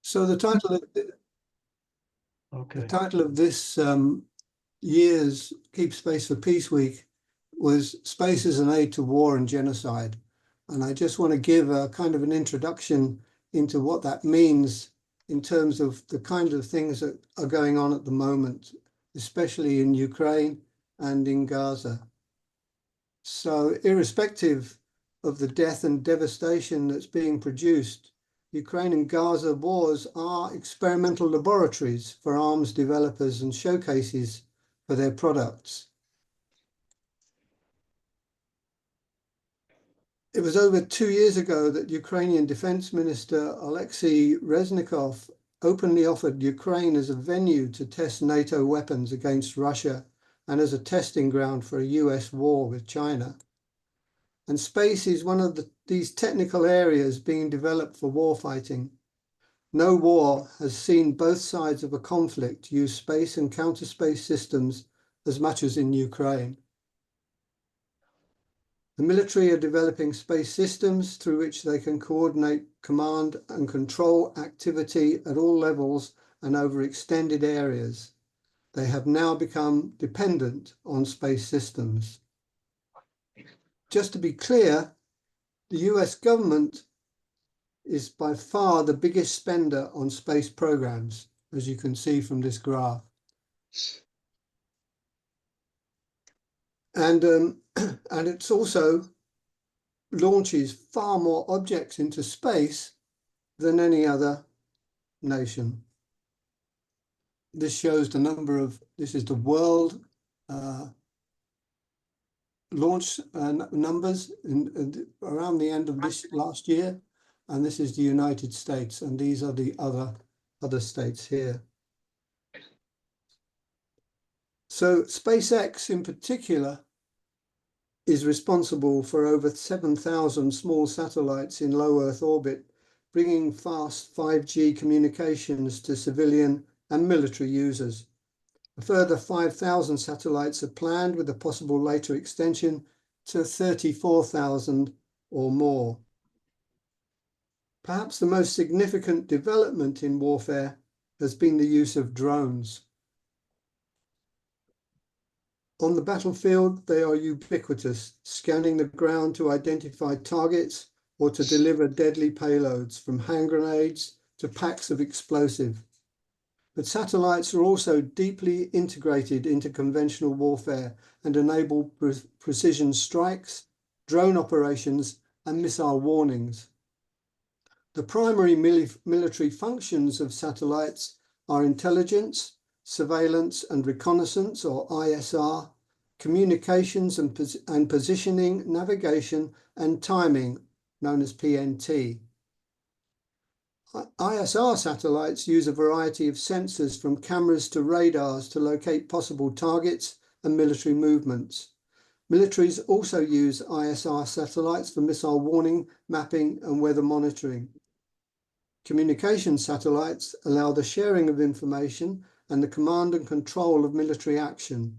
So the title of this year's Keep Space for Peace Week was Space as an Aid to War and Genocide. And I just want to give a kind of an introduction into what that means in terms of the kind of things that are going on at the moment, especially in Ukraine and in Gaza. So irrespective of the death and devastation that's being produced, Ukraine and Gaza wars are experimental laboratories for arms developers and showcases for their products. It was over 2 years ago that Ukrainian Defense Minister Alexei Reznikov openly offered Ukraine as a venue to test NATO weapons against Russia and as a testing ground for a US war with China. And space is one of these technical areas being developed for warfighting. No war has seen both sides of a conflict use space and counter-space systems as much as in Ukraine. The military are developing space systems through which they can coordinate command and control activity at all levels and over extended areas. They have now become dependent on space systems. Just to be clear, the US government is by far the biggest spender on space programs, as you can see from this graph. And it's also launches far more objects into space than any other nation. This shows the number of, this is the world launch numbers around the end of this last year. And this is the United States, and these are the other states here. So SpaceX in particular is responsible for over 7,000 small satellites in low Earth orbit, bringing fast 5G communications to civilian and military users. A further 5,000 satellites are planned, with a possible later extension to 34,000 or more. Perhaps the most significant development in warfare has been the use of drones. On the battlefield, they are ubiquitous, scanning the ground to identify targets or to deliver deadly payloads, from hand grenades to packs of explosive. But satellites are also deeply integrated into conventional warfare and enable precision strikes, drone operations, and missile warnings. The primary military functions of satellites are intelligence, surveillance and reconnaissance, or ISR, communications and positioning, navigation and timing, known as PNT. ISR satellites use a variety of sensors, from cameras to radars, to locate possible targets and military movements. Militaries also use ISR satellites for missile warning, mapping and weather monitoring. Communication satellites allow the sharing of information and the command and control of military action.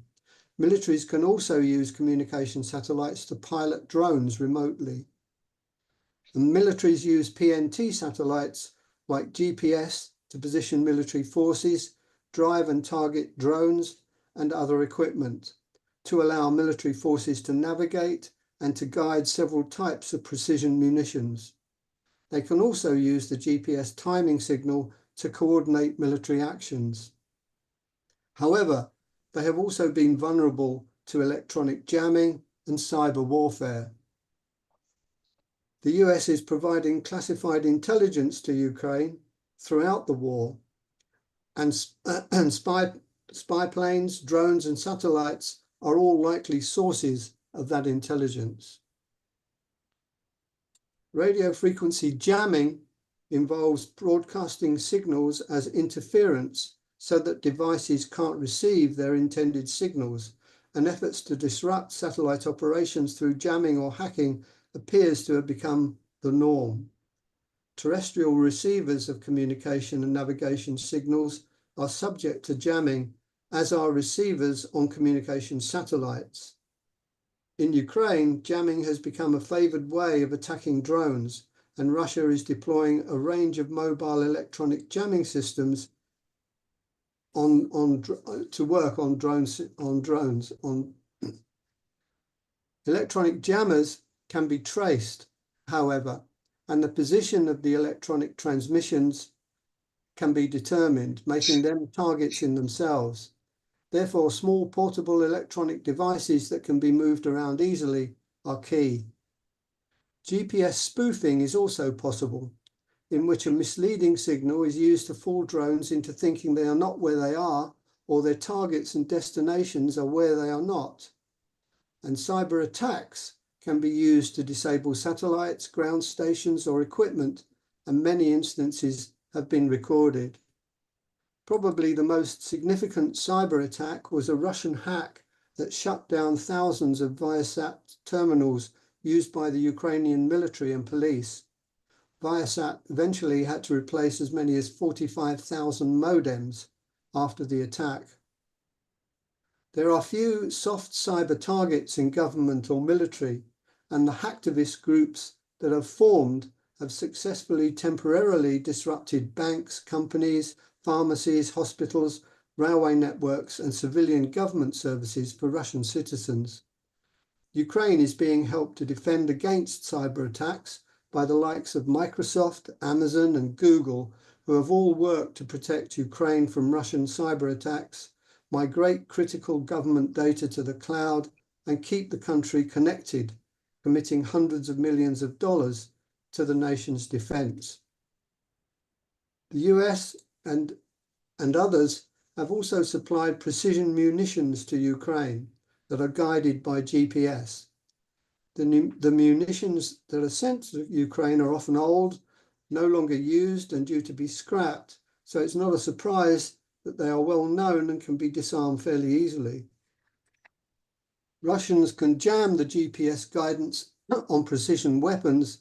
Militaries can also use communication satellites to pilot drones remotely. And militaries use PNT satellites like GPS to position military forces, drive and target drones and other equipment, to allow military forces to navigate and to guide several types of precision munitions. They can also use the GPS timing signal to coordinate military actions. However, they have also been vulnerable to electronic jamming and cyber warfare. The US is providing classified intelligence to Ukraine throughout the war, and spy planes, drones, and satellites are all likely sources of that intelligence. Radio frequency jamming involves broadcasting signals as interference so that devices can't receive their intended signals, and efforts to disrupt satellite operations through jamming or hacking appears to have become the norm. Terrestrial receivers of communication and navigation signals are subject to jamming, as are receivers on communication satellites. In Ukraine, jamming has become a favoured way of attacking drones, and Russia is deploying a range of mobile electronic jamming systems to work on drones. Electronic jammers can be traced, however, and the position of the electronic transmissions can be determined, making them targets in themselves. Therefore, small portable electronic devices that can be moved around easily are key. GPS spoofing is also possible, in which a misleading signal is used to fool drones into thinking they are not where they are, or their targets and destinations are where they are not. And cyber attacks can be used to disable satellites, ground stations, or equipment, and many instances have been recorded. Probably the most significant cyber attack was a Russian hack that shut down thousands of Viasat terminals used by the Ukrainian military and police. Viasat eventually had to replace as many as 45,000 modems after the attack. There are few soft cyber targets in government or military, and the hacktivist groups that have formed have successfully temporarily disrupted banks, companies, pharmacies, hospitals, railway networks, and civilian government services for Russian citizens. Ukraine is being helped to defend against cyber attacks by the likes of Microsoft, Amazon, and Google, who have all worked to protect Ukraine from Russian cyber attacks, migrate critical government data to the cloud, and keep the country connected, committing hundreds of millions of dollars to the nation's defense. The US and others have also supplied precision munitions to Ukraine that are guided by GPS. The munitions that are sent to Ukraine are often old, no longer used, and due to be scrapped, so it's not a surprise that they are well known and can be disarmed fairly easily. Russians can jam the GPS guidance on precision weapons,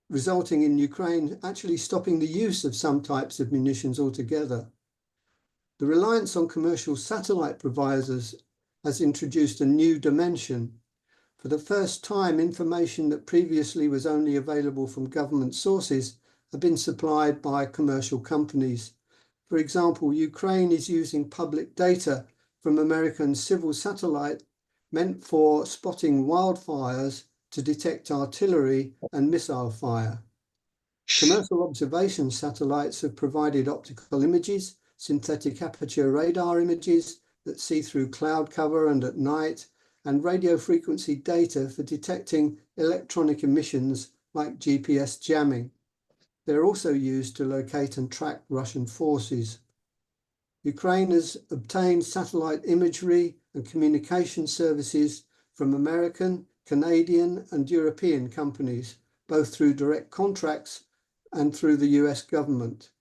resulting in Ukraine actually stopping the use of some types of munitions altogether. The reliance on commercial satellite providers has introduced a new dimension. For the first time, information that previously was only available from government sources have been supplied by commercial companies. For example, Ukraine is using public data from American civil satellite meant for spotting wildfires to detect artillery and missile fire. Commercial observation satellites have provided optical images, synthetic aperture radar images that see through cloud cover and at night, and radio frequency data for detecting electronic emissions like GPS jamming. They're also used to locate and track Russian forces. Ukraine has obtained satellite imagery and communication services from American, Canadian, and European companies, both through direct contracts and through the US government.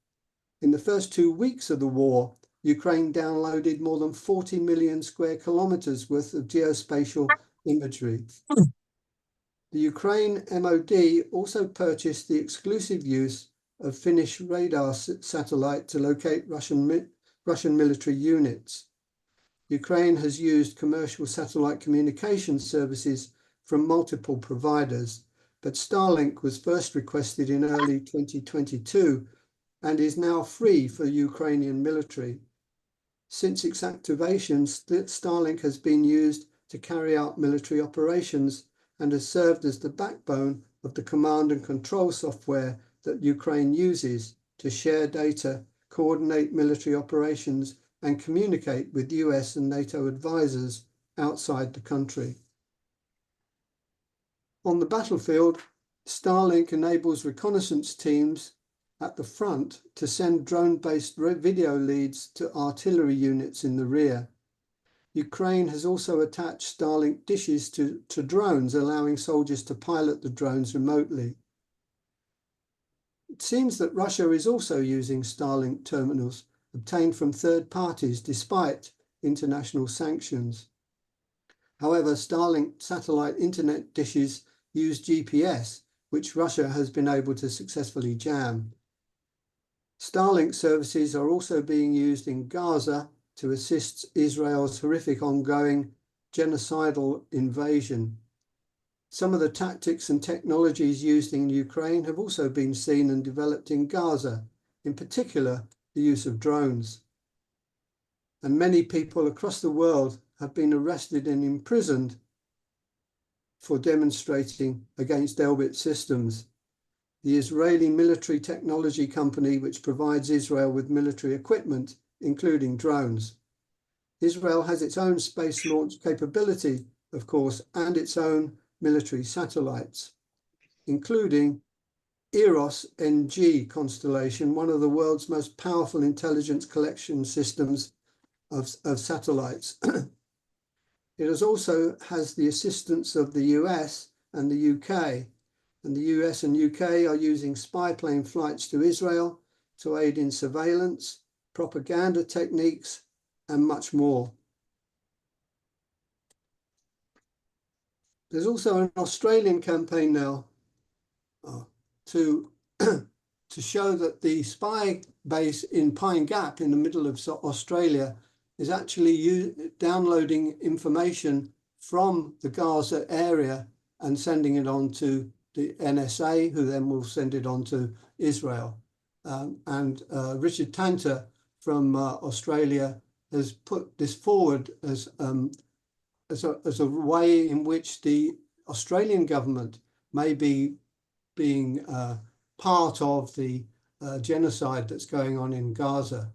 In the first 2 weeks of the war, Ukraine downloaded more than 40 million square kilometers worth of geospatial imagery. The Ukraine MOD also purchased the exclusive use of Finnish radar satellite to locate Russian military units. Ukraine has used commercial satellite communication services from multiple providers, but Starlink was first requested in early 2022 and is now free for Ukrainian military. Since its activation, Starlink has been used to carry out military operations and has served as the backbone of the command and control software that Ukraine uses to share data, coordinate military operations, and communicate with US and NATO advisors outside the country. On the battlefield, Starlink enables reconnaissance teams at the front to send drone-based video leads to artillery units in the rear. Ukraine has also attached Starlink dishes to drones, allowing soldiers to pilot the drones remotely. It seems that Russia is also using Starlink terminals obtained from third parties despite international sanctions. However, Starlink satellite internet dishes use GPS, which Russia has been able to successfully jam. Starlink services are also being used in Gaza to assist Israel's horrific ongoing genocidal invasion. Some of the tactics and technologies used in Ukraine have also been seen and developed in Gaza, in particular, the use of drones. And many people across the world have been arrested and imprisoned for demonstrating against Elbit Systems, the Israeli military technology company which provides Israel with military equipment, including drones. Israel has its own space launch capability, of course, and its own military satellites, including Eros-NG constellation, one of the world's most powerful intelligence collection systems of satellites. It also has the assistance of the US and the UK, and the US and UK are using spy plane flights to Israel to aid in surveillance, propaganda techniques, and much more. There's also an Australian campaign now to show that the spy base in Pine Gap in the middle of Australia is actually downloading information from the Gaza area and sending it on to the NSA, who then will send it on to Israel. Richard Tanter from Australia has put this forward as a way in which the Australian government may be being part of the genocide that's going on in Gaza.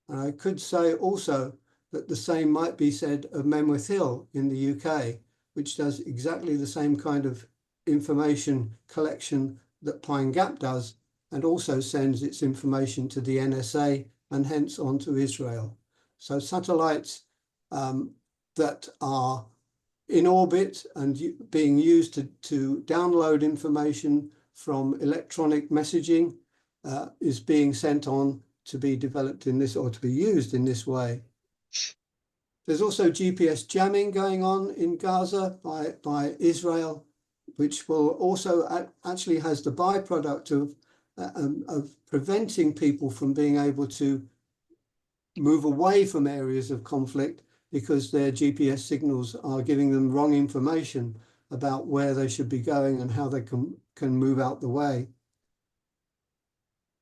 And I could say also that the same might be said of Menwith Hill in the UK, which does exactly the same kind of information collection that Pine Gap does, and also sends its information to the NSA and hence on to Israel. So satellites that are in orbit and being used to download information from electronic messaging is being sent on to be developed in this, or to be used in this way. There's also GPS jamming going on in Gaza by Israel, which will also actually has the byproduct of preventing people from being able to move away from areas of conflict, because their GPS signals are giving them wrong information about where they should be going and how they can move out the way.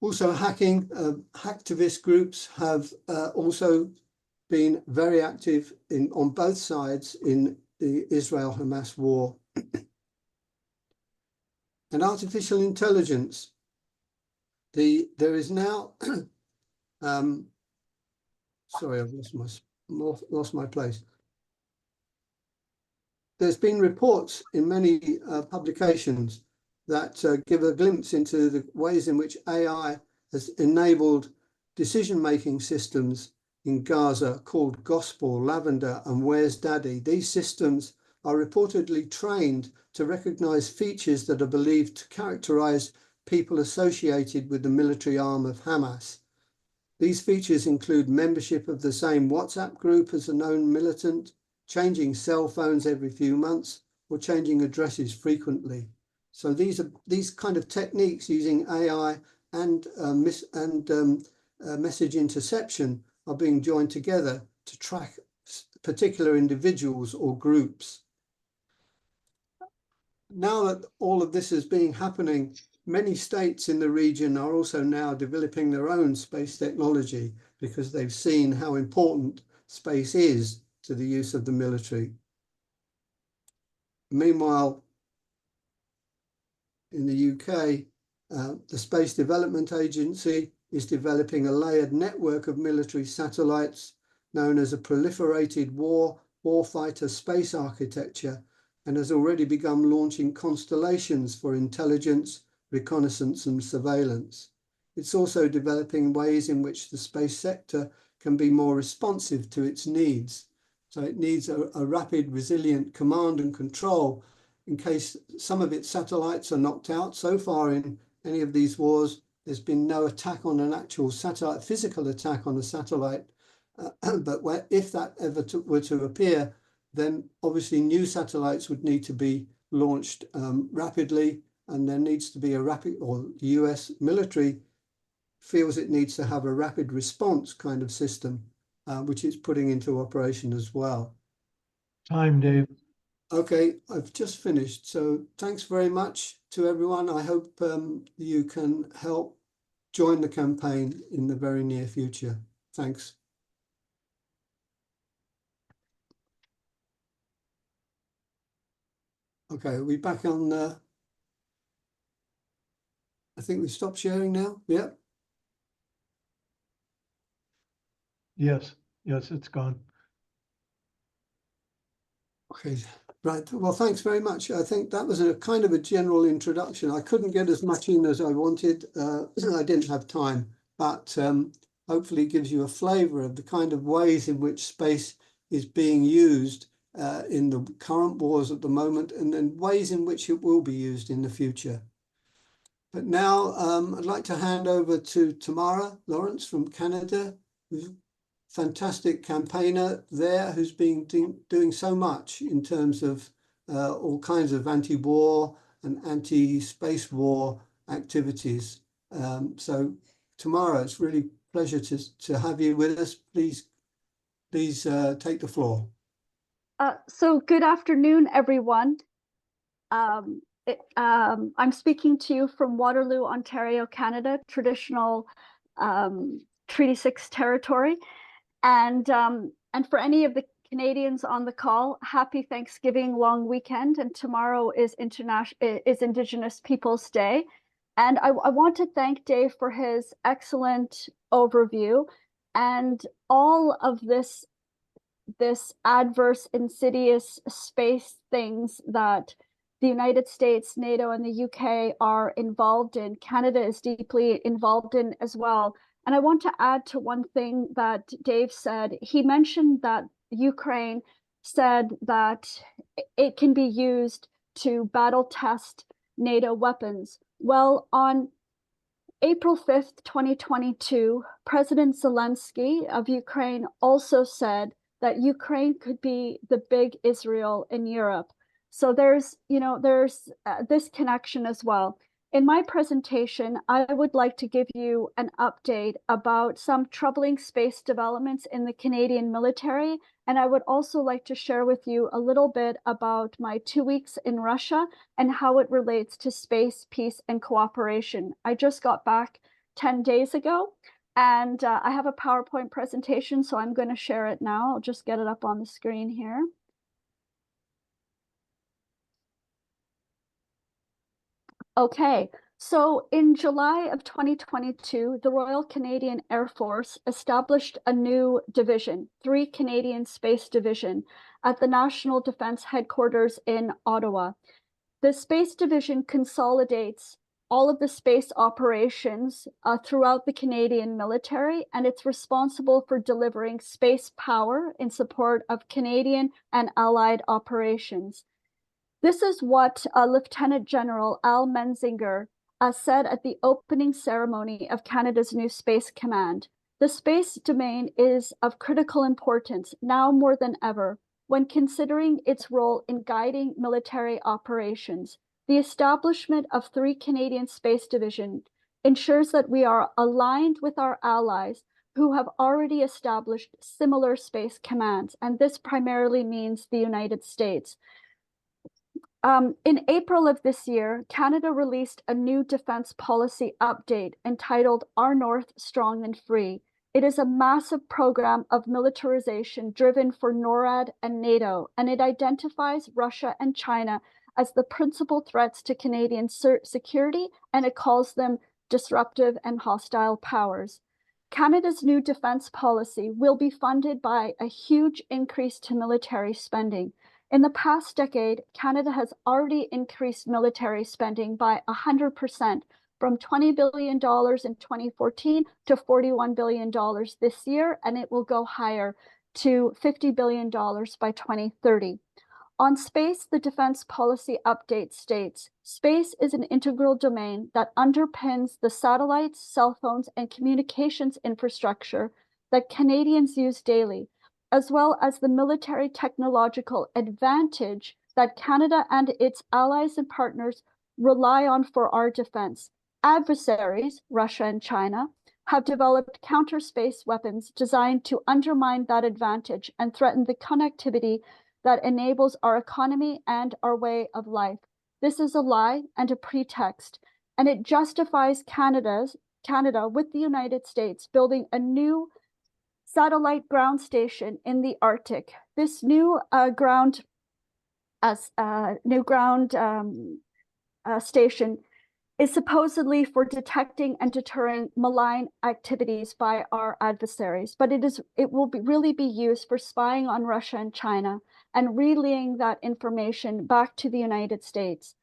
Also hacking, hacktivist groups have also been very active on both sides in the Israel-Hamas war. And artificial intelligence. There is now, sorry, I've lost my place. There's been reports in many publications that give a glimpse into the ways in which AI has enabled decision-making systems in Gaza called Gospel, Lavender, and Where's Daddy. These systems are reportedly trained to recognize features that are believed to characterize people associated with the military arm of Hamas. These features include membership of the same WhatsApp group as a known militant, changing cell phones every few months, or changing addresses frequently. So these kind of techniques using AI and message interception are being joined together to track particular individuals or groups. Now that all of this is happening, many states in the region are also now developing their own space technology, because they've seen how important space is to the use of the military. Meanwhile, in the UK, the Space Development Agency is developing a layered network of military satellites known as a proliferated warfighter space architecture, and has already begun launching constellations for intelligence, reconnaissance, and surveillance. It's also developing ways in which the space sector can be more responsive to its needs. So it needs a rapid, resilient command and control in case some of its satellites are knocked out. So far in any of these wars, there's been no attack on an actual satellite, physical attack on a satellite. But if that ever were to appear, then obviously new satellites would need to be launched rapidly, and there needs to be a rapid, or the US military feels it needs to have a rapid response kind of system, which it's putting into operation as well. Time, Dave. Okay, I've just finished. So thanks very much to everyone. I hope you can help join the campaign in the very near future. Thanks. Okay, are we back on? I think we stopped sharing now. Yeah. Yes, it's gone. Okay, right. Well, thanks very much. I think that was a kind of a general introduction. I couldn't get as much in as I wanted. I didn't have time, but hopefully it gives you a flavour of the kind of ways in which space is being used in the current wars at the moment, and then ways in which it will be used in the future. But now I'd like to hand over to Tamara Lorincz from Canada, who's a fantastic campaigner there, who's been doing so much in terms of all kinds of anti-war and anti-space war activities. So Tamara, it's really a pleasure to have you with us. Please take the floor. So good afternoon, everyone. I'm speaking to you from Waterloo, Ontario, Canada, traditional Treaty 6 territory. And for any of the Canadians on the call, happy Thanksgiving long weekend. And tomorrow is Indigenous Peoples Day. And I want to thank Dave for his excellent overview and all of this adverse, insidious space things that the United States, NATO, and the UK are involved in. Canada is deeply involved in as well. And I want to add to one thing that Dave said. He mentioned that Ukraine said that it can be used to battle test NATO weapons. Well, on April 5th, 2022, President Zelensky of Ukraine also said that Ukraine could be the big Israel in Europe. So there's this connection as well. In my presentation, I would like to give you an update about some troubling space developments in the Canadian military. And I would also like to share with you a little bit about my 2 weeks in Russia and how it relates to space, peace, and cooperation. I just got back 10 days ago, and I have a PowerPoint presentation, so I'm going to share it now. I'll just get it up on the screen here. Okay, so in July of 2022, the Royal Canadian Air Force established a new division, 3 Canadian Space Division, at the National Defence Headquarters in Ottawa. The Space Division consolidates all of the space operations throughout the Canadian military, and it's responsible for delivering space power in support of Canadian and allied operations. This is what Lieutenant General Al Menzinger said at the opening ceremony of Canada's new Space Command. The space domain is of critical importance now more than ever when considering its role in guiding military operations. The establishment of 3 Canadian Space Division ensures that we are aligned with our allies who have already established similar space commands, and this primarily means the United States. In April of this year, Canada released a new defense policy update entitled Our North Strong and Free. It is a massive program of militarization driven for NORAD and NATO, and it identifies Russia and China as the principal threats to Canadian security, and it calls them disruptive and hostile powers. Canada's new defense policy will be funded by a huge increase to military spending. In the past decade, Canada has already increased military spending by 100%, from $20 billion in 2014 to $41 billion this year, and it will go higher to $50 billion by 2030. On space, the defense policy update states, space is an integral domain that underpins the satellites, cell phones, and communications infrastructure that Canadians use daily, as well as the military technological advantage that Canada and its allies and partners rely on for our defense. Adversaries, Russia and China, have developed counter-space weapons designed to undermine that advantage and threaten the connectivity that enables our economy and our way of life. This is a lie and a pretext, and it justifies Canada with the United States building a new satellite ground station in the Arctic. This new ground station is supposedly for detecting and deterring malign activities by our adversaries, but it will really be used for spying on Russia and China and relaying that information back to the United States.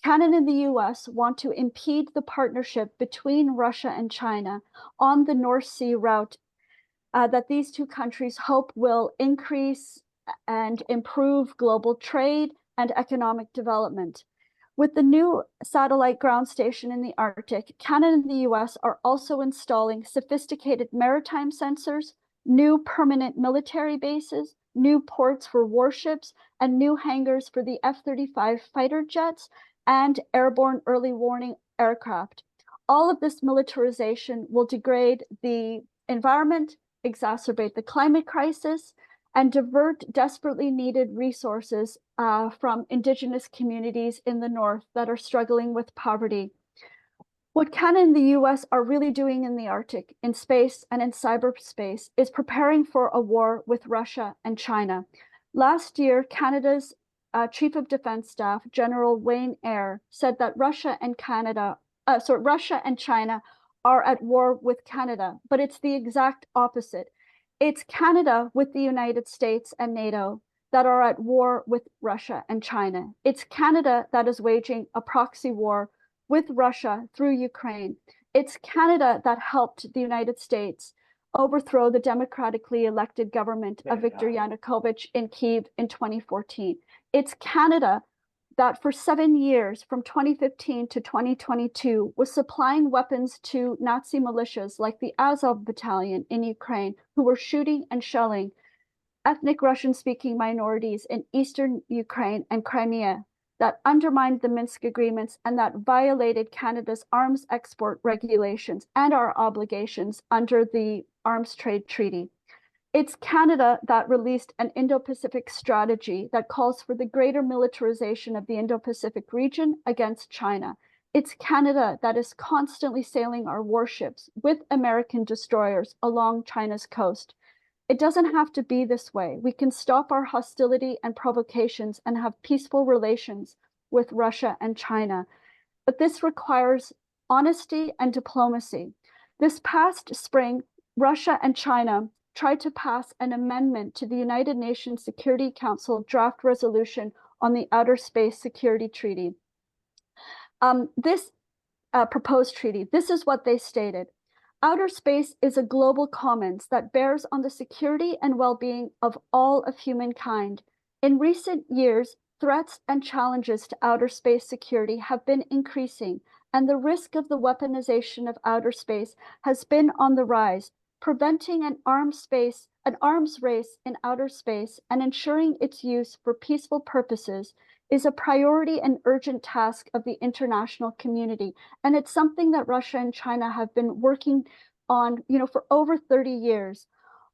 Canada and the US want to impede the partnership between Russia and China on the North Sea route that these two countries hope will increase and improve global trade and economic development. With the new satellite ground station in the Arctic, Canada and the US are also installing sophisticated maritime sensors, new permanent military bases, new ports for warships, and new hangars for the F-35 fighter jets and airborne early warning aircraft. All of this militarization will degrade the environment, exacerbate the climate crisis, and divert desperately needed resources from Indigenous communities in the North that are struggling with poverty. What Canada and the US are really doing in the Arctic, in space and in cyberspace, is preparing for a war with Russia and China. Last year, Canada's Chief of Defense Staff, General Wayne Eyre, said that Russia and China are at war with Canada, but it's the exact opposite. It's Canada with the United States and NATO that are at war with Russia and China. It's Canada that is waging a proxy war with Russia through Ukraine. It's Canada that helped the United States overthrow the democratically elected government of Viktor Yanukovych in Kyiv in 2014. It's Canada that for 7 years, from 2015 to 2022, was supplying weapons to Nazi militias like the Azov Battalion in Ukraine, who were shooting and shelling ethnic Russian-speaking minorities in eastern Ukraine and Crimea, that undermined the Minsk agreements and that violated Canada's arms export regulations and our obligations under the Arms Trade Treaty. It's Canada that released an Indo-Pacific strategy that calls for the greater militarization of the Indo-Pacific region against China. It's Canada that is constantly sailing our warships with American destroyers along China's coast. It doesn't have to be this way. We can stop our hostility and provocations and have peaceful relations with Russia and China. But this requires honesty and diplomacy. This past spring, Russia and China tried to pass an amendment to the United Nations Security Council draft resolution on the Outer Space Security Treaty. This proposed treaty, this is what they stated. Outer space is a global commons that bears on the security and well-being of all of humankind. In recent years, threats and challenges to outer space security have been increasing, and the risk of the weaponization of outer space has been on the rise. Preventing an arms race in outer space and ensuring its use for peaceful purposes is a priority and urgent task of the international community. And it's something that Russia and China have been working on, for over 30 years.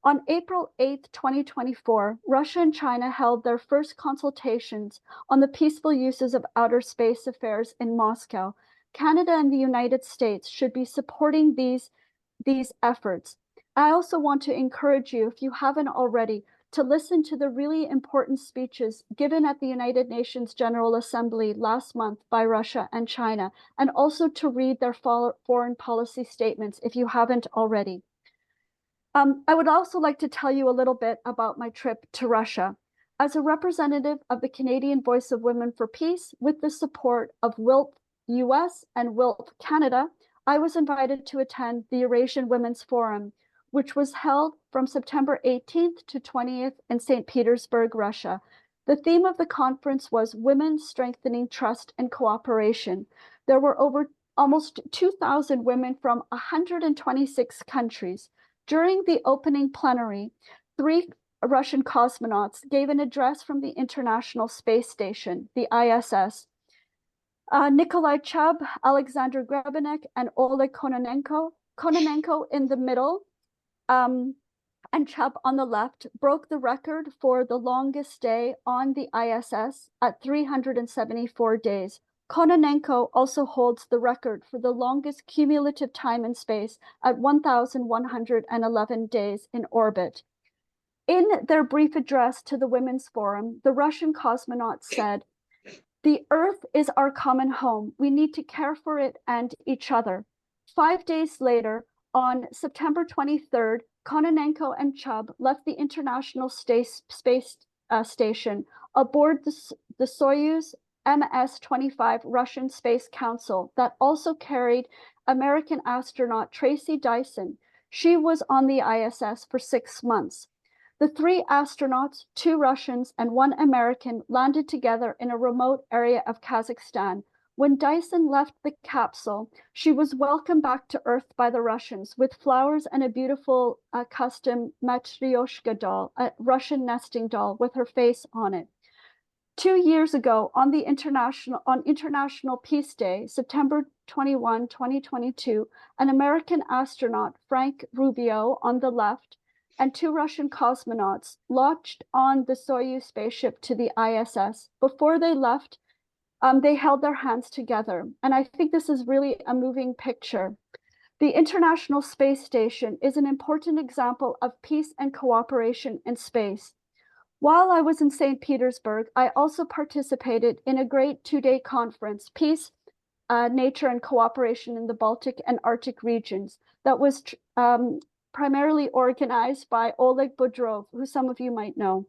On April 8th, 2024, Russia and China held their first consultations on the peaceful uses of outer space affairs in Moscow. Canada and the United States should be supporting these efforts. I also want to encourage you, if you haven't already, to listen to the really important speeches given at the United Nations General Assembly last month by Russia and China, and also to read their foreign policy statements if you haven't already. I would also like to tell you a little bit about my trip to Russia. As a representative of the Canadian Voice of Women for Peace, with the support of WILP US and WILP Canada, I was invited to attend the Eurasian Women's Forum, which was held from September 18th to 20th in St. Petersburg, Russia. The theme of the conference was Women Strengthening Trust and Cooperation. There were almost 2,000 women from 126 countries. During the opening plenary, 3 Russian cosmonauts gave an address from the International Space Station, the ISS. Nikolai Chubb, Alexander Grebenek, and Oleg Kononenko. Kononenko in the middle, and Chubb on the left broke the record for the longest stay on the ISS at 374 days. Kononenko also holds the record for the longest cumulative time in space at 1,111 days in orbit. In their brief address to the Women's Forum, the Russian cosmonauts said, "The Earth is our common home. We need to care for it and each other." 5 days later, on September 23rd, Kononenko and Chubb left the International Space Station aboard the Soyuz MS-25 Russian Space Council that also carried American astronaut Tracy Dyson. She was on the ISS for 6 months. The 3 astronauts, 2 Russians and 1 American, landed together in a remote area of Kazakhstan. When Dyson left the capsule, she was welcomed back to Earth by the Russians with flowers and a beautiful custom Matryoshka doll, a Russian nesting doll with her face on it. 2 years ago, on International Peace Day, September 21, 2022, an American astronaut, Frank Rubio, on the left, and 2 Russian cosmonauts launched on the Soyuz spaceship to the ISS. Before they left, they held their hands together. And I think this is really a moving picture. The International Space Station is an important example of peace and cooperation in space. While I was in St. Petersburg, I also participated in a great 2-day conference, Peace, Nature and Cooperation in the Baltic and Arctic regions, that was primarily organized by Oleg Budrov, who some of you might know.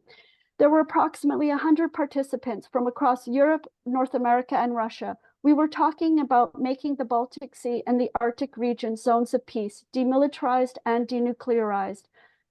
There were approximately 100 participants from across Europe, North America, and Russia. We were talking about making the Baltic Sea and the Arctic region zones of peace, demilitarized and denuclearized.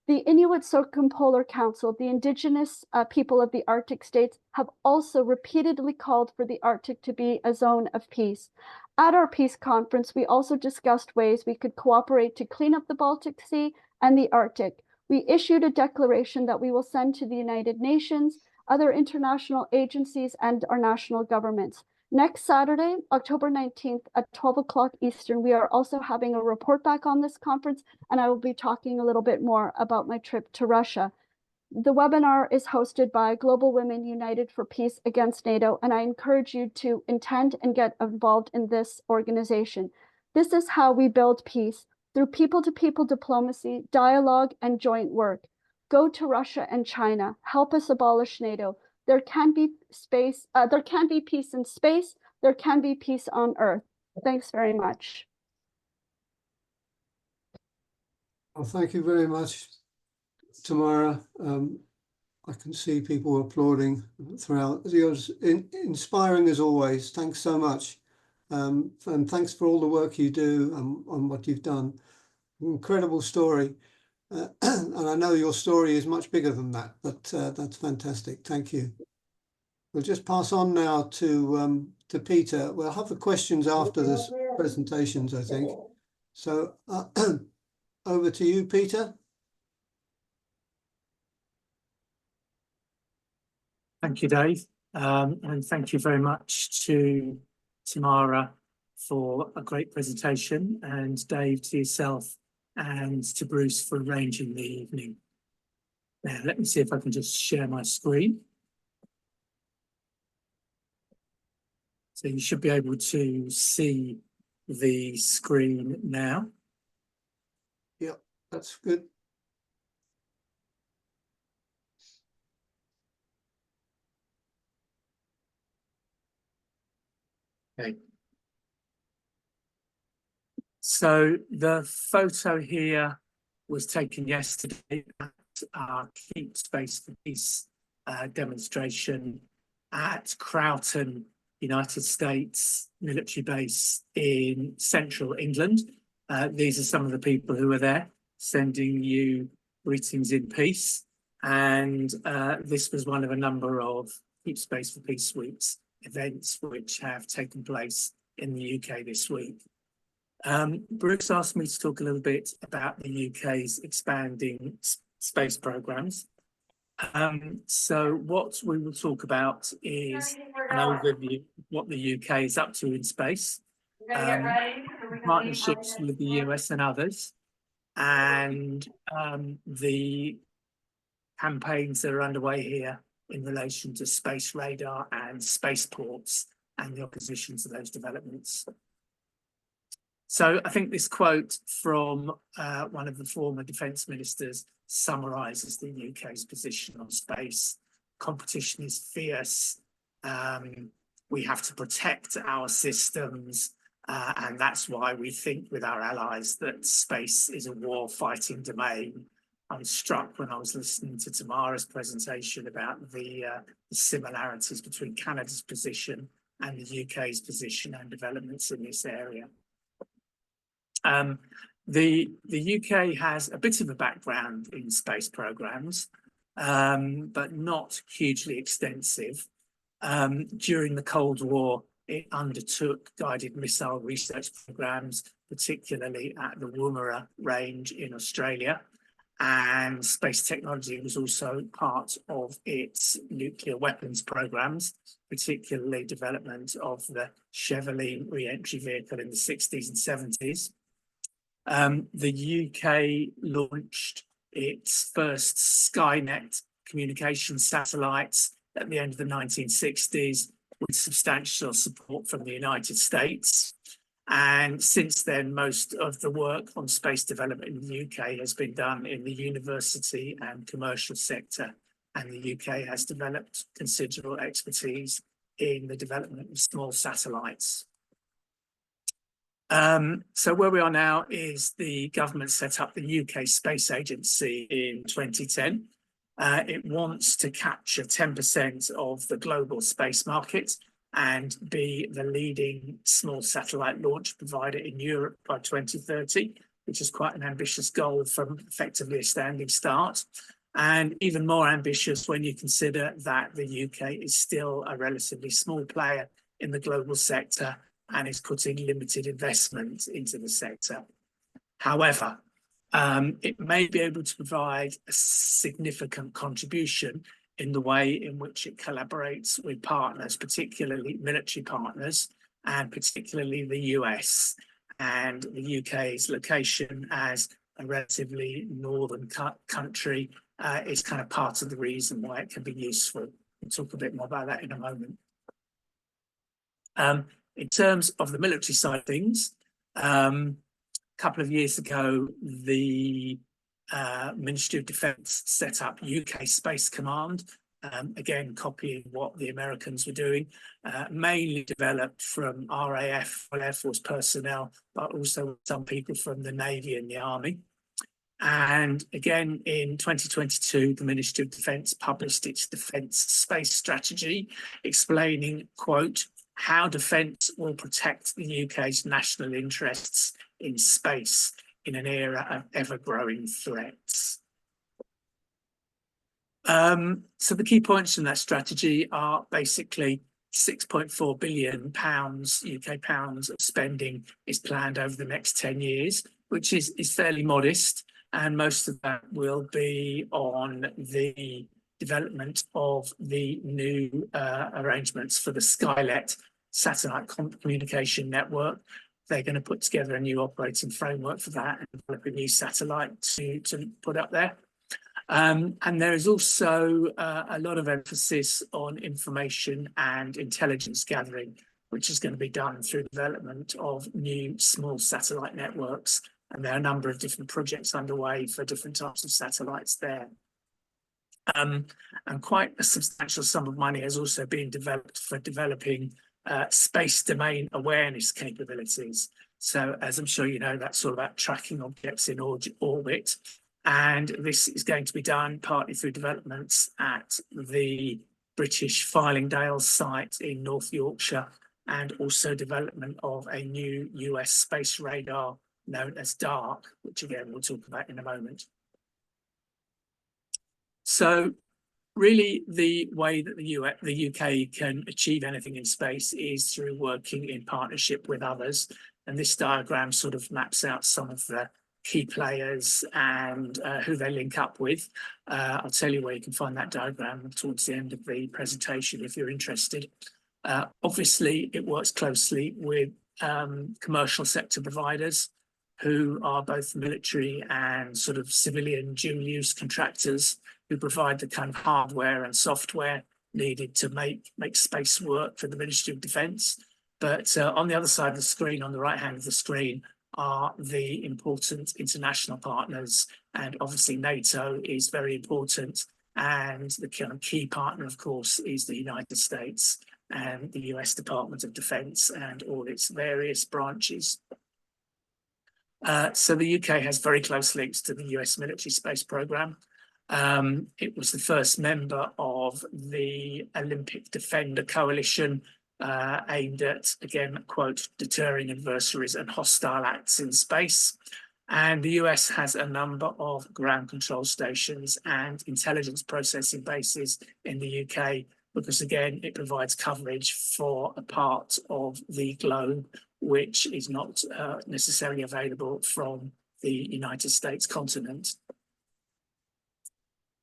The Inuit Circumpolar Council, the indigenous people of the Arctic states, have also repeatedly called for the Arctic to be a zone of peace. At our peace conference, we also discussed ways we could cooperate to clean up the Baltic Sea and the Arctic. We issued a declaration that we will send to the United Nations, other international agencies, and our national governments. Next Saturday, October 19th at 12 o'clock Eastern, we are also having a report back on this conference, and I will be talking a little bit more about my trip to Russia. The webinar is hosted by Global Women United for Peace Against NATO, and I encourage you to attend and get involved in this organization. This is how we build peace, through people-to-people diplomacy, dialogue, and joint work. Go to Russia and China. Help us abolish NATO. There can be peace in space. There can be peace on Earth. Thanks very much. Well, thank you very much, Tamara. I can see people applauding throughout. It was inspiring as always. Thanks so much. And thanks for all the work you do on what you've done. Incredible story. And I know your story is much bigger than that, but that's fantastic. Thank you. We'll just pass on now to Peter. We'll have the questions after this presentations, I think. So over to you, Peter. Thank you, Dave. And thank you very much to Tamara for a great presentation, and Dave, to yourself, and to Bruce for arranging the evening. Now, let me see if I can just share my screen. So you should be able to see the screen now. Yep, that's good. Okay. So the photo here was taken yesterday at our Keep Space for Peace demonstration at Croughton, United States military base in central England. These are some of the people who were there, sending you greetings in peace. And this was one of a number of Keep Space for Peace Weeks events which have taken place in the UK this week. Bruce asked me to talk a little bit about the UK's expanding space programmes. So what we will talk about is an overview of what the UK is up to in space, partnerships with the US and others, and the campaigns that are underway here in relation to space radar and spaceports and the opposition to those developments. So I think this quote from one of the former defence ministers summarises the UK's position on space. Competition is fierce. We have to protect our systems, and that's why we think with our allies that space is a war-fighting domain. I was struck when I was listening to Tamara's presentation about the similarities between Canada's position and the UK's position and developments in this area. The UK has a bit of a background in space programs, but not hugely extensive. During the Cold War, it undertook guided missile research programs, particularly at the Woomera range in Australia. And space technology was also part of its nuclear weapons programs, particularly development of the Cheveline re-entry vehicle in the 60s and 70s. The UK launched its first Skynet communication satellites at the end of the 1960s with substantial support from the United States. And since then, most of the work on space development in the UK has been done in the university and commercial sector. And the UK has developed considerable expertise in the development of small satellites. So where we are now is the government set up the UK Space Agency in 2010. It wants to capture 10% of the global space market and be the leading small satellite launch provider in Europe by 2030, which is quite an ambitious goal from effectively a standing start. And even more ambitious when you consider that the UK is still a relatively small player in the global sector and is putting limited investment into the sector. However, it may be able to provide a significant contribution in the way in which it collaborates with partners, particularly military partners, and particularly the US. And the UK's location as a relatively northern country is kind of part of the reason why it can be useful. We'll talk a bit more about that in a moment. In terms of the military side of things, a couple of years ago, the Ministry of Defence set up UK Space Command, again copying what the Americans were doing, mainly developed from RAF, Air Force personnel, but also some people from the Navy and the Army. And again, in 2022, the Ministry of Defence published its Defence Space Strategy, explaining, quote, how defence will protect the UK's national interests in space in an era of ever-growing threats. So the key points in that strategy are basically £6.4 billion UK pounds of spending is planned over the next 10 years, which is fairly modest. And most of that will be on the development of the new arrangements for the Skynet satellite communication network. They're going to put together a new operating framework for that and develop a new satellite to put up there. And there is also a lot of emphasis on information and intelligence gathering, which is going to be done through development of new small satellite networks. And there are a number of different projects underway for different types of satellites there. And quite a substantial sum of money has also been developed for developing space domain awareness capabilities. So as I'm sure you know, that's all about tracking objects in orbit. And this is going to be done partly through developments at the British Fylingdales site in North Yorkshire, and also development of a new US space radar known as DARC, which again we'll talk about in a moment. So really the way that the UK can achieve anything in space is through working in partnership with others. And this diagram sort of maps out some of the key players and who they link up with. I'll tell you where you can find that diagram towards the end of the presentation if you're interested. Obviously, it works closely with commercial sector providers who are both military and sort of civilian dual-use contractors who provide the kind of hardware and software needed to make space work for the Ministry of Defence. But on the other side of the screen, on the right hand of the screen, are the important international partners, and obviously NATO is very important, and the kind of key partner, of course, is the United States and the US Department of Defence and all its various branches. So the UK has very close links to the US military space programme. It was the first member of the Olympic Defender Coalition, aimed at, again, quote, deterring adversaries and hostile acts in space. And the US has a number of ground control stations and intelligence processing bases in the UK, because again, it provides coverage for a part of the globe which is not necessarily available from the United States continent.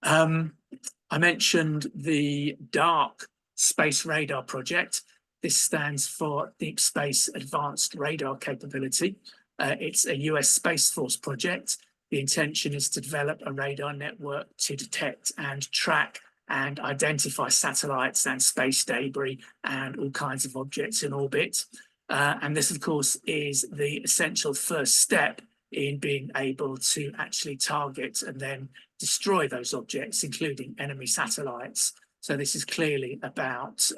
I mentioned the DARC Space Radar Project. This stands for Deep Space Advanced Radar Capability. It's a US Space Force project. The intention is to develop a radar network to detect and track and identify satellites and space debris and all kinds of objects in orbit. And this, of course, is the essential first step in being able to actually target and then destroy those objects, including enemy satellites. So this is clearly about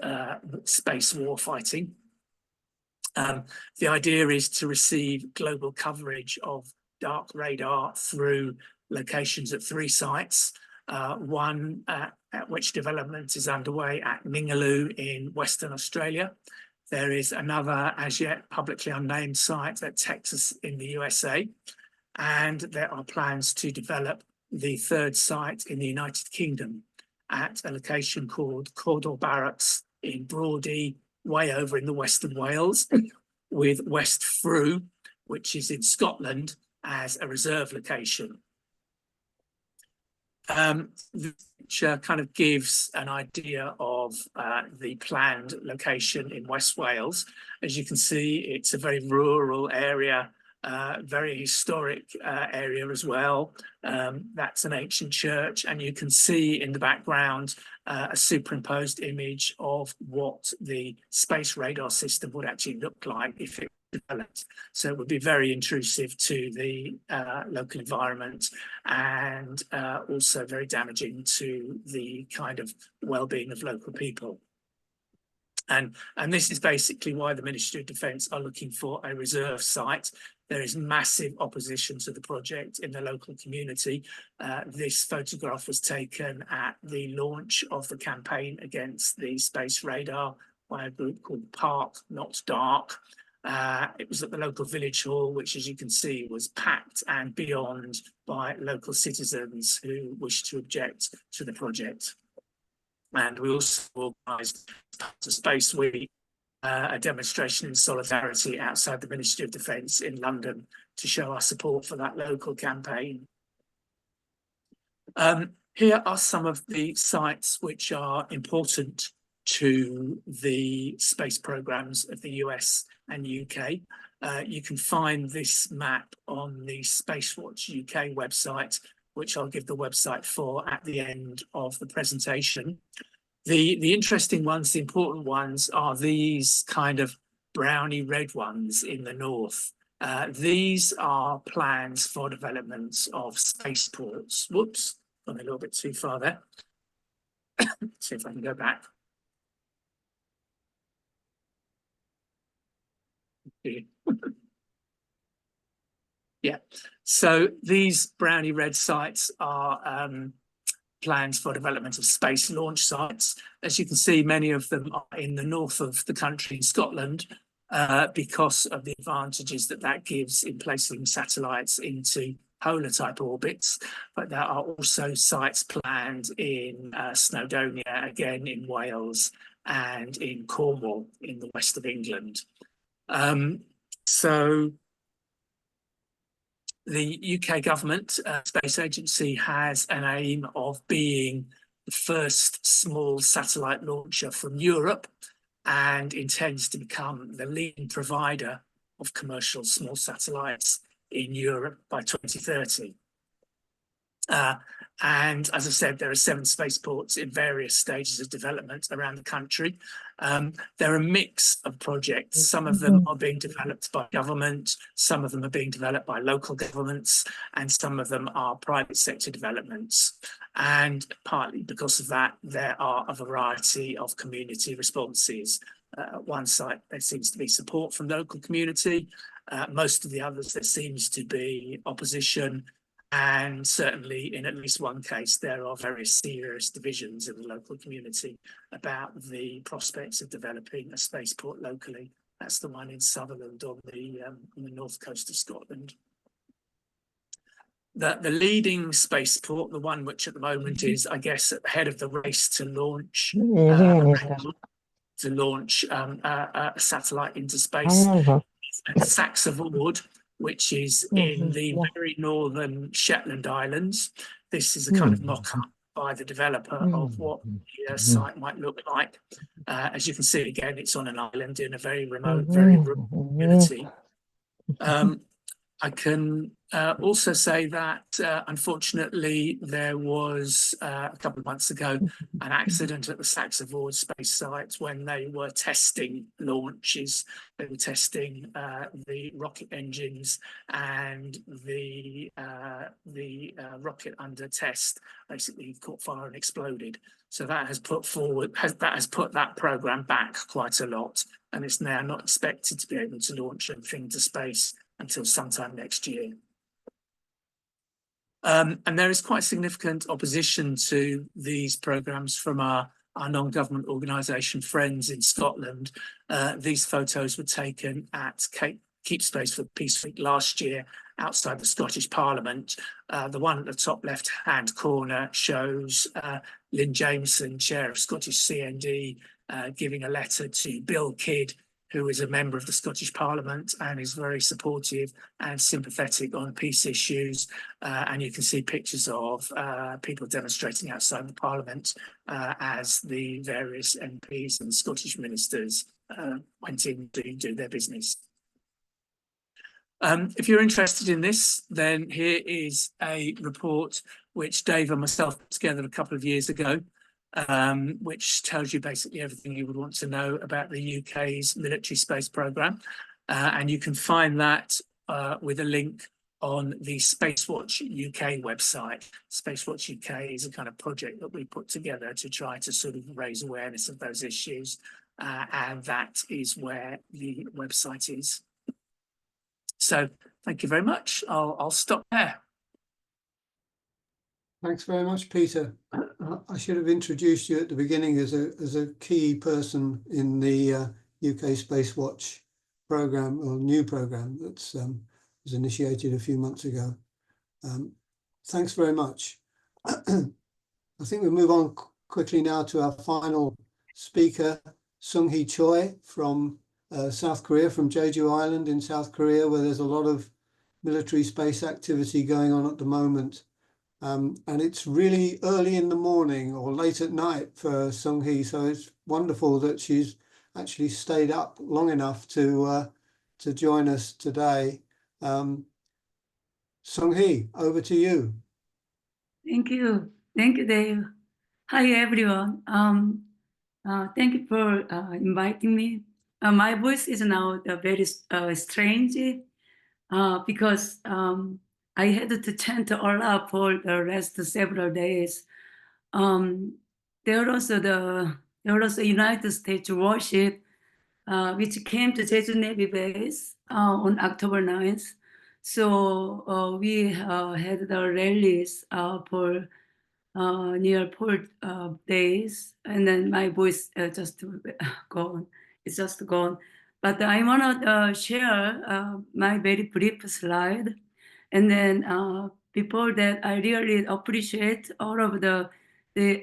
space war fighting. The idea is to receive global coverage of dark radar through locations at 3 sites. One at which development is underway at Ningaloo in Western Australia. There is another as yet publicly unnamed site at Texas in the USA. And there are plans to develop the 3rd site in the United Kingdom at a location called Cawdor Barracks in Brodie, way over in the Western Wales, with West Frew, which is in Scotland, as a reserve location. Which kind of gives an idea of the planned location in West Wales. As you can see, it's a very rural area, very historic area as well. That's an ancient church, and you can see in the background a superimposed image of what the space radar system would actually look like if it developed. So it would be very intrusive to the local environment, and also very damaging to the kind of well-being of local people. And this is basically why the Ministry of Defence are looking for a reserve site. There is massive opposition to the project in the local community. This photograph was taken at the launch of the campaign against the space radar by a group called Park Not Dark. It was at the local village hall, which, as you can see, was packed and beyond by local citizens who wished to object to the project. And we also organised a Space Week, a demonstration in solidarity outside the Ministry of Defence in London to show our support for that local campaign. Here are some of the sites which are important to the space programmes of the US and UK. You can find this map on the Spacewatch UK website, which I'll give the website for at the end of the presentation. The interesting ones, the important ones, are these kind of browny red ones in the north. These are plans for developments of spaceports. Whoops, gone a little bit too far there. See if I can go back. Yeah, so these browny red sites are plans for development of space launch sites. As you can see, many of them are in the north of the country in Scotland, because of the advantages that gives in placing satellites into polar type orbits. But there are also sites planned in Snowdonia, again in Wales, and in Cornwall in the west of England. So the UK government space agency has an aim of being the first small satellite launcher from Europe, and intends to become the leading provider of commercial small satellites in Europe by 2030. And as I said, there are 7 spaceports in various stages of development around the country. They're a mix of projects. Some of them are being developed by government, some of them are being developed by local governments, and some of them are private sector developments. And partly because of that, there are a variety of community responses. At one site, there seems to be support from the local community. Most of the others, there seems to be opposition. And certainly in at least one case, there are very serious divisions in the local community about the prospects of developing a spaceport locally. That's the one in Sutherland on the north coast of Scotland. The leading spaceport, the one which at the moment is, I guess, ahead of the race to launch a satellite into space, Saxe-Ford, which is in the very northern Shetland Islands. This is a kind of mock-up by the developer of what the site might look like. As you can see, again, it's on an island in a very remote, very rural community. I can also say that, unfortunately, there was a couple of months ago an accident at the Saxe-Ford space site when they were testing launches. They were testing the rocket engines, and the rocket under test basically caught fire and exploded. So that has put that program back quite a lot, and it's now not expected to be able to launch anything to space until sometime next year. And there is quite significant opposition to these programs from our non-government organisation friends in Scotland. These photos were taken at Keep Space for Peace Week last year outside the Scottish Parliament. The one at the top left-hand corner shows Lynn Jameson, chair of Scottish CND, giving a letter to Bill Kidd, who is a member of the Scottish Parliament and is very supportive and sympathetic on peace issues. And you can see pictures of people demonstrating outside the Parliament as the various MPs and Scottish ministers went in to do their business. If you're interested in this, then here is a report which Dave and myself put together a couple of years ago, which tells you basically everything you would want to know about the UK's military space programme. And you can find that with a link on the Spacewatch UK website. Spacewatch UK is a kind of project that we put together to try to sort of raise awareness of those issues. And that is where the website is. So thank you very much. I'll stop there. Thanks very much, Peter. I should have introduced you at the beginning as a key person in the UK Spacewatch programme, or new programme that's was initiated a few months ago. Thanks very much. I think we'll move on quickly now to our final speaker, Sung-Hee Choi from South Korea, from Jeju Island in South Korea, where there's a lot of military space activity going on at the moment. And it's really early in the morning or late at night for Sung-Hee, so it's wonderful that she's actually stayed up long enough to join us today. Sung-Hee, over to you. Thank you, Dave. Hi, everyone. Thank you for inviting me. My voice is now very strange because I had to chant a lot for the rest of several days. There was a United States warship which came to Jeju Navy base on October 9th. So we had the rallies for near port days, and then my voice just gone. It's just gone. But I want to share my very brief slide. And then before that, I really appreciate all of the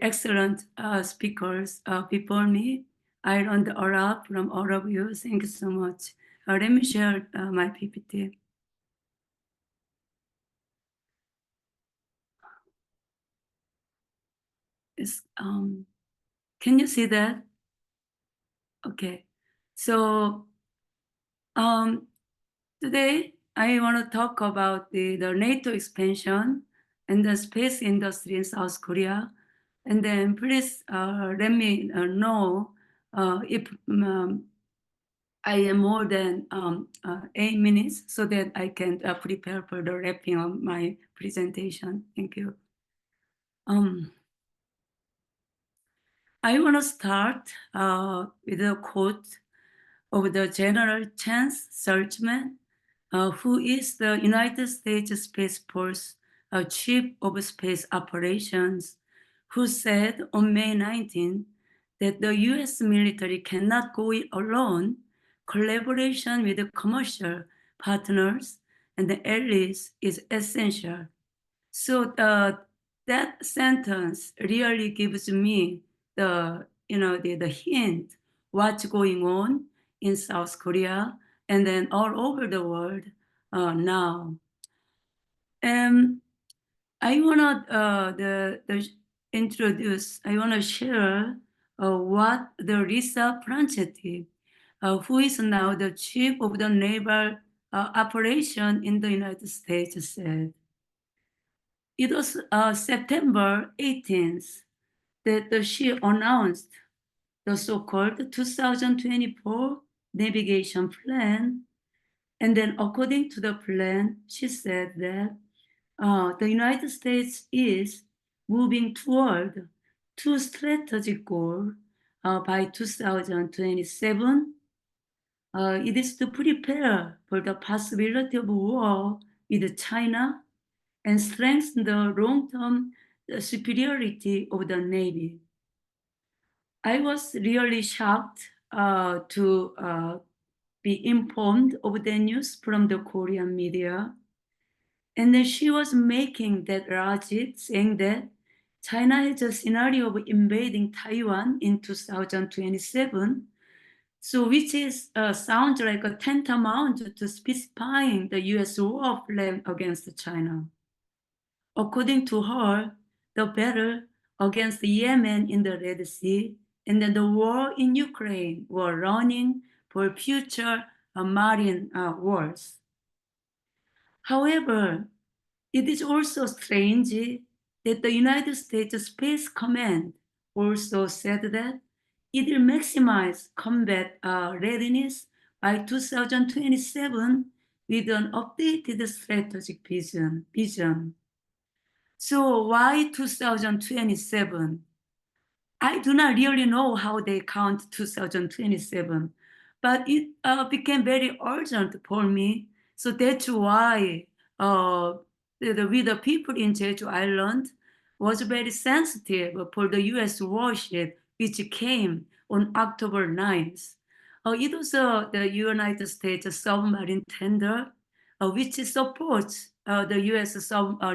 excellent speakers before me. I learned a lot from all of you. Thank you so much. Let me share my PPT. Can you see that? Okay. So today I want to talk about the NATO expansion and the space industry in South Korea. And then please let me know if I am more than 8 minutes so that I can prepare for the wrapping of my presentation. Thank you. I want to start with a quote of the General Chance Saltzman, who is the United States Space Force Chief of Space Operations, who said on May 19 that the US military cannot go it alone. Collaboration with the commercial partners and the allies is essential. So that sentence really gives me the hint what's going on in South Korea and then all over the world now. I wanna introduce. I wanna share what the Lisa Franchetti, who is now the chief of the naval operation in the United States, said. It was September 18th that she announced the so-called 2024 navigation plan. And then according to the plan, she said that the United States is moving toward two strategic goals by 2027. It is to prepare for the possibility of war with China and strengthen the long-term superiority of the Navy. I was really shocked to be informed of the news from the Korean media. And then she was making that logic, saying that China has a scenario of invading Taiwan in 2027, so which is sounds like a tantamount to specifying the US war plan against China. According to her, the battle against Yemen in the Red Sea and then the war in Ukraine were running for future marine wars. However, it is also strange that the United States Space Command also said that it will maximize combat readiness by 2027 with an updated strategic vision. So why 2027? I do not really know how they count 2027, but it became very urgent for me. So that's why with the people in Jeju Island was very sensitive for the US warship, which came on October 9th. It was the United States submarine tender, which supports the US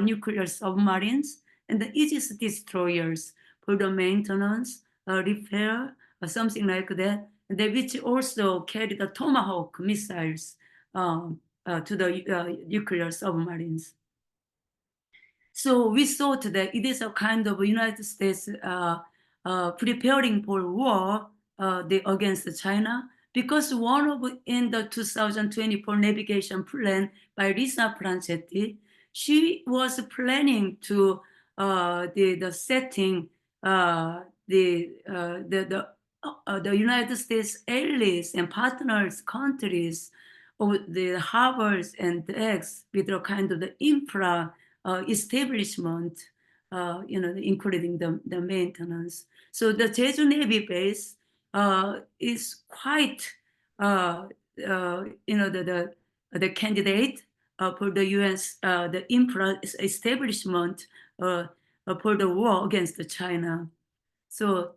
nuclear submarines and the Aegis destroyers for the maintenance, repair, or something like that, which also carried the Tomahawk missiles to the nuclear submarines. So we thought that it is a kind of United States preparing for war against China, because one of in the 2024 navigation plan by Lisa Franchetti, she was planning to the setting the United States allies and partners countries of the harbors and decks with a kind of the infra establishment, including the maintenance. So the Jeju Navy base is quite, the candidate for the U.S. The infra establishment for the war against China. So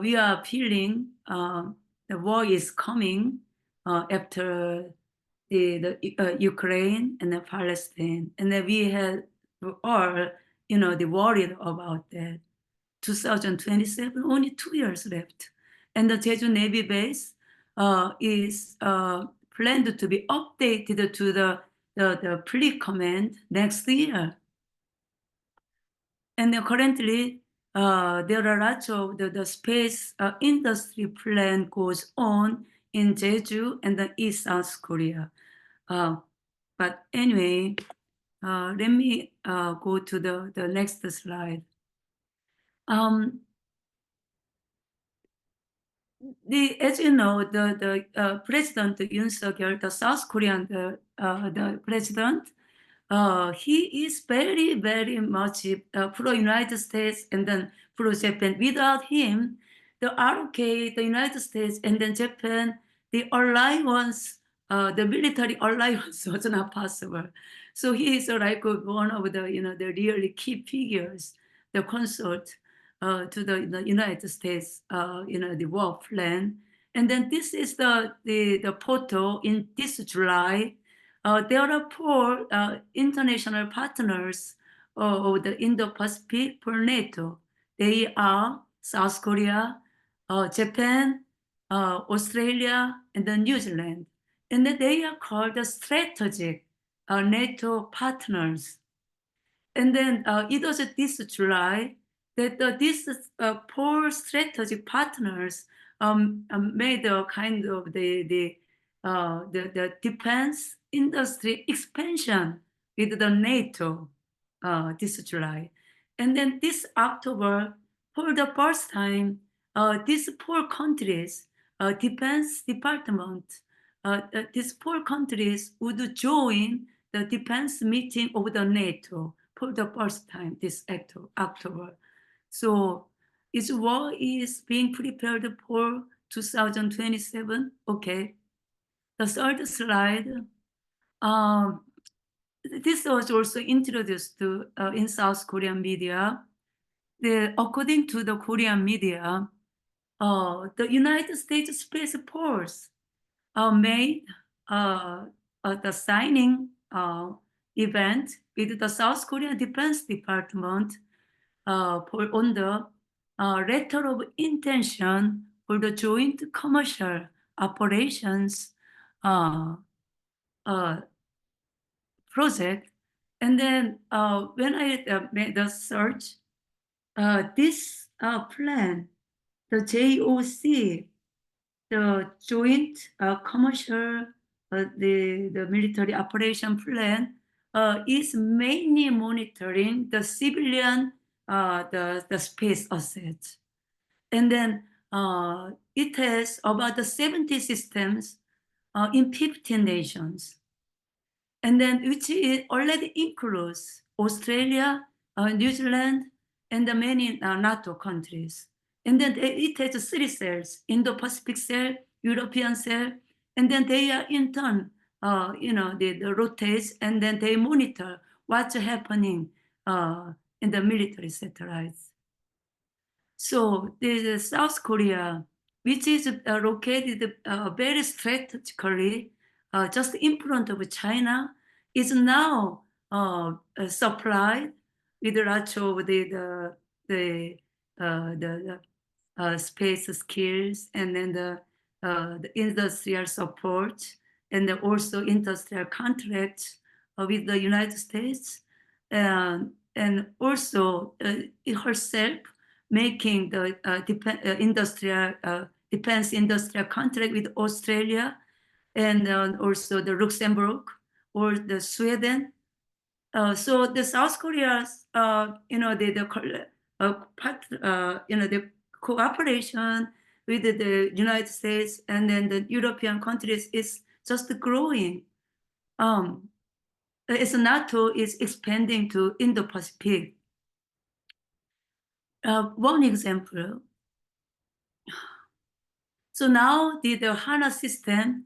we are feeling the war is coming after the Ukraine and the Palestine, and then we had all worried about that. 2027, only 2 years left, and the Jeju Navy base is planned to be updated to the pre-command next year. And then currently, there are lots of the space industry plan goes on in Jeju and the East South Korea. But anyway, let me go to the next slide. As you know, the President Yoon Suk-yeol, the South Korean the president, he is very, very much pro-United States and then pro-Japan. Without him, the ROK, the United States, and then Japan, the alliance, the military alliance was not possible. So he is like one of the, the really key figures, the consort to the United States, the war plan. And then this is the photo in this July. There are 4 international partners of the Indo-Pacific for NATO. They are South Korea, Japan, Australia, and then New Zealand. And then they are called the strategic NATO partners. And then it was this July that these 4 strategic partners made a kind of the defense industry expansion with the NATO this July. And then this October, for the first time, these 4 countries, defense department, these 4 countries would join the defense meeting of the NATO for the first time this October. So its war is being prepared for 2027. Okay. The third slide. This was also introduced to, in South Korean media. According to the Korean media, the United States Space Force made the signing event with the South Korean Defense Department on the letter of intention for the joint commercial operations project. And then when I made the search, this plan, the JOC, the joint commercial, the military operation plan, is mainly monitoring the civilian, the space assets. And then it has about 70 systems in 15 nations. And then which already includes Australia, New Zealand, and the many NATO countries. And then it has 3 cells: Indo-Pacific cell, European cell, and then they are in turn, they rotate, and then they monitor what's happening in the military satellites. So the South Korea, which is located very strategically just in front of China, is now supplied with lots of the space skills, and then the industrial support, and also industrial contracts with the United States, and also herself making the defense industrial contract with Australia, and also the Luxembourg or the Sweden. So the South Korea's, the cooperation with the United States and then the European countries is just growing. As NATO is expanding to Indo-Pacific. One example. So now the HANA system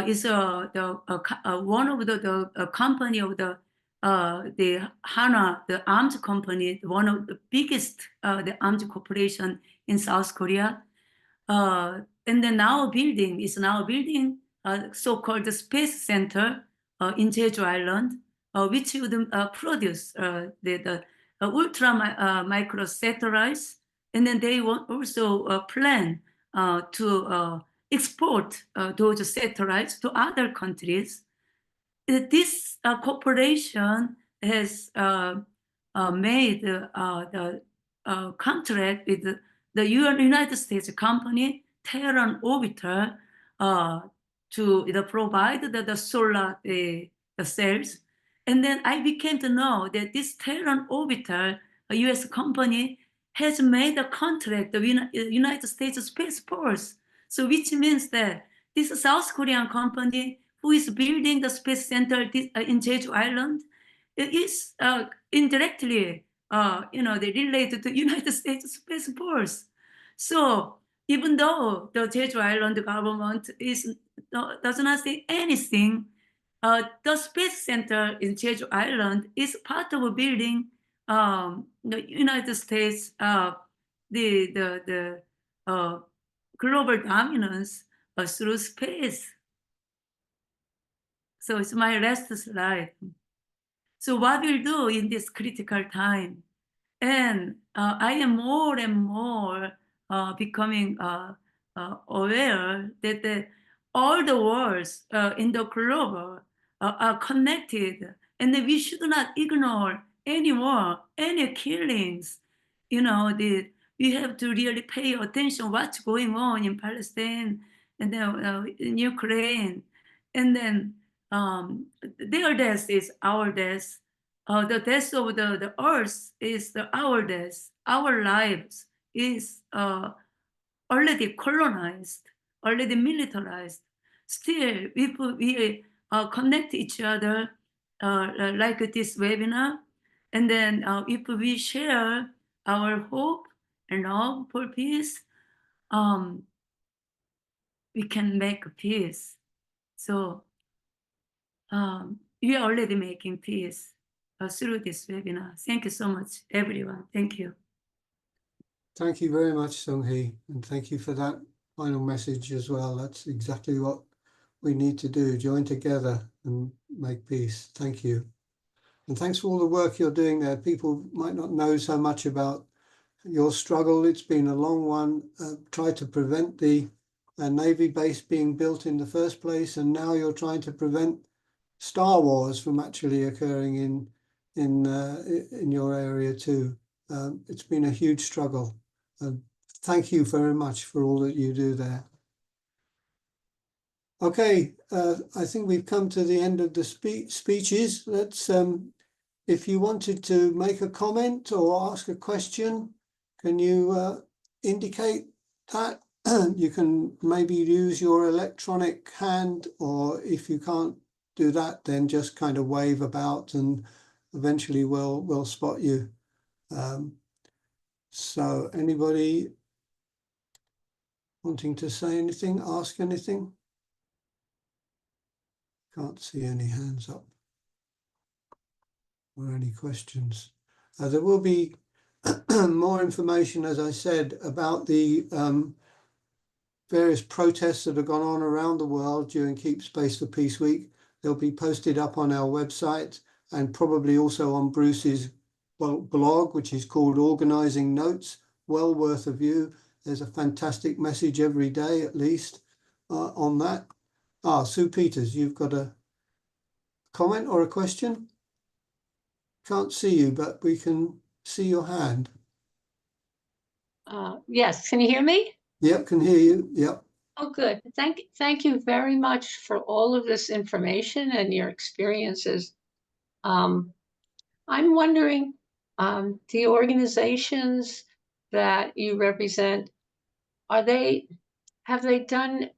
is one of the company of the HANA, the arms company, one of the biggest the arms corporation in South Korea. And then is now building so-called Space Center in Jeju Island, which would produce the ultra micro satellites, and then they want also plan to export those satellites to other countries. This corporation has made the contract with the United States company Terran Orbiter to provide the solar cells. And then I became to know that this Terran Orbital, a US company, has made a contract with United States Space Force. So which means that this South Korean company who is building the space center in Jeju Island is indirectly, they related to United States Space Force. So even though the Jeju Island government does not say anything, the space center in Jeju Island is part of a building the United States, the global dominance through space. So it's my last slide. So what we'll do in this critical time, and I am more and more becoming aware that all the worlds in the global are connected, and that we should not ignore any war, any killings. We have to really pay attention what's going on in Palestine and then in Ukraine, and then their death is our death. The death of the earth is our death. Our lives is already colonized, already militarized. Still, if we connect each other like this webinar, and then if we share our hope and love for peace, we can make peace. So we are already making peace through this webinar. Thank you so much, everyone. Thank you. Thank you very much, Sung-Hee, and thank you for that final message as well. That's exactly what we need to do, join together and make peace. Thank you. And thanks for all the work you're doing there. People might not know so much about your struggle. It's been a long one. Try to prevent the Navy base being built in the first place, and now you're trying to prevent Star Wars from actually occurring in your area too. It's been a huge struggle. Thank you very much for all that you do there. Okay, I think we've come to the end of the speeches. Let's, if you wanted to make a comment or ask a question, can you indicate that? You can maybe use your electronic hand, or if you can't do that, then just kind of wave about and eventually we'll spot you. So anybody wanting to say anything, ask anything? Can't see any hands up or any questions. There will be more information, as I said, about the various protests that have gone on around the world during Keep Space for Peace Week. They'll be posted up on our website and probably also on Bruce's blog, which is called Organizing Notes. Well worth a view. There's a fantastic message every day, at least, on that. Sue Peters, you've got a comment or a question? Can't see you, but we can see your hand. Yes, can you hear me? Yep, can hear you. Yep. Oh, good. Thank you very much for all of this information and your experiences. I'm wondering, the organizations that you represent, have they done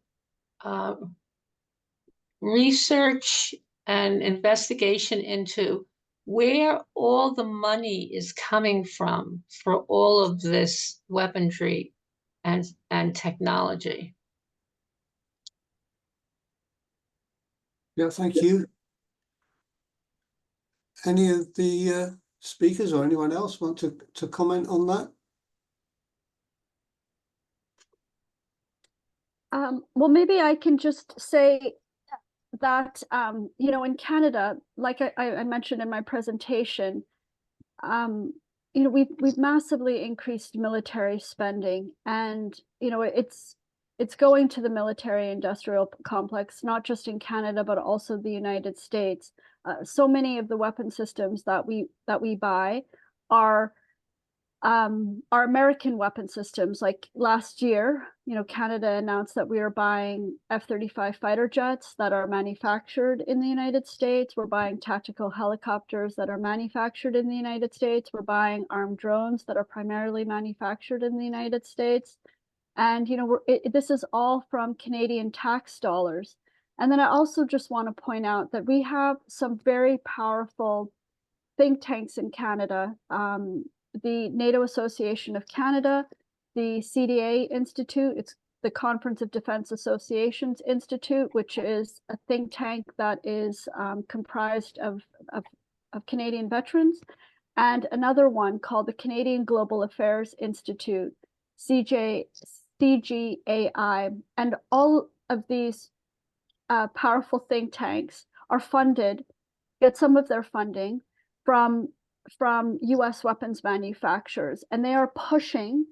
research and investigation into where all the money is coming from for all of this weaponry and technology? Yeah, thank you. Any of the speakers or anyone else want to comment on that? Well, maybe I can just say that, in Canada, like I mentioned in my presentation, we've massively increased military spending, and, it's going to the military industrial complex, not just in Canada, but also the United States. So many of the weapon systems that we buy are our American weapon systems. Like last year, Canada announced that we are buying F-35 fighter jets that are manufactured in the United States. We're buying tactical helicopters that are manufactured in the United States. We're buying armed drones that are primarily manufactured in the United States. And, this is all from Canadian tax dollars. And then I also just want to point out that we have some very powerful think tanks in Canada. The NATO Association of Canada, the CDA Institute, it's the Conference of Defense Associations Institute, which is a think tank that is comprised of Canadian veterans, and another one called the Canadian Global Affairs Institute, CGAI. And all of these powerful think tanks are funded, get some of their funding from US weapons manufacturers, and they are pushing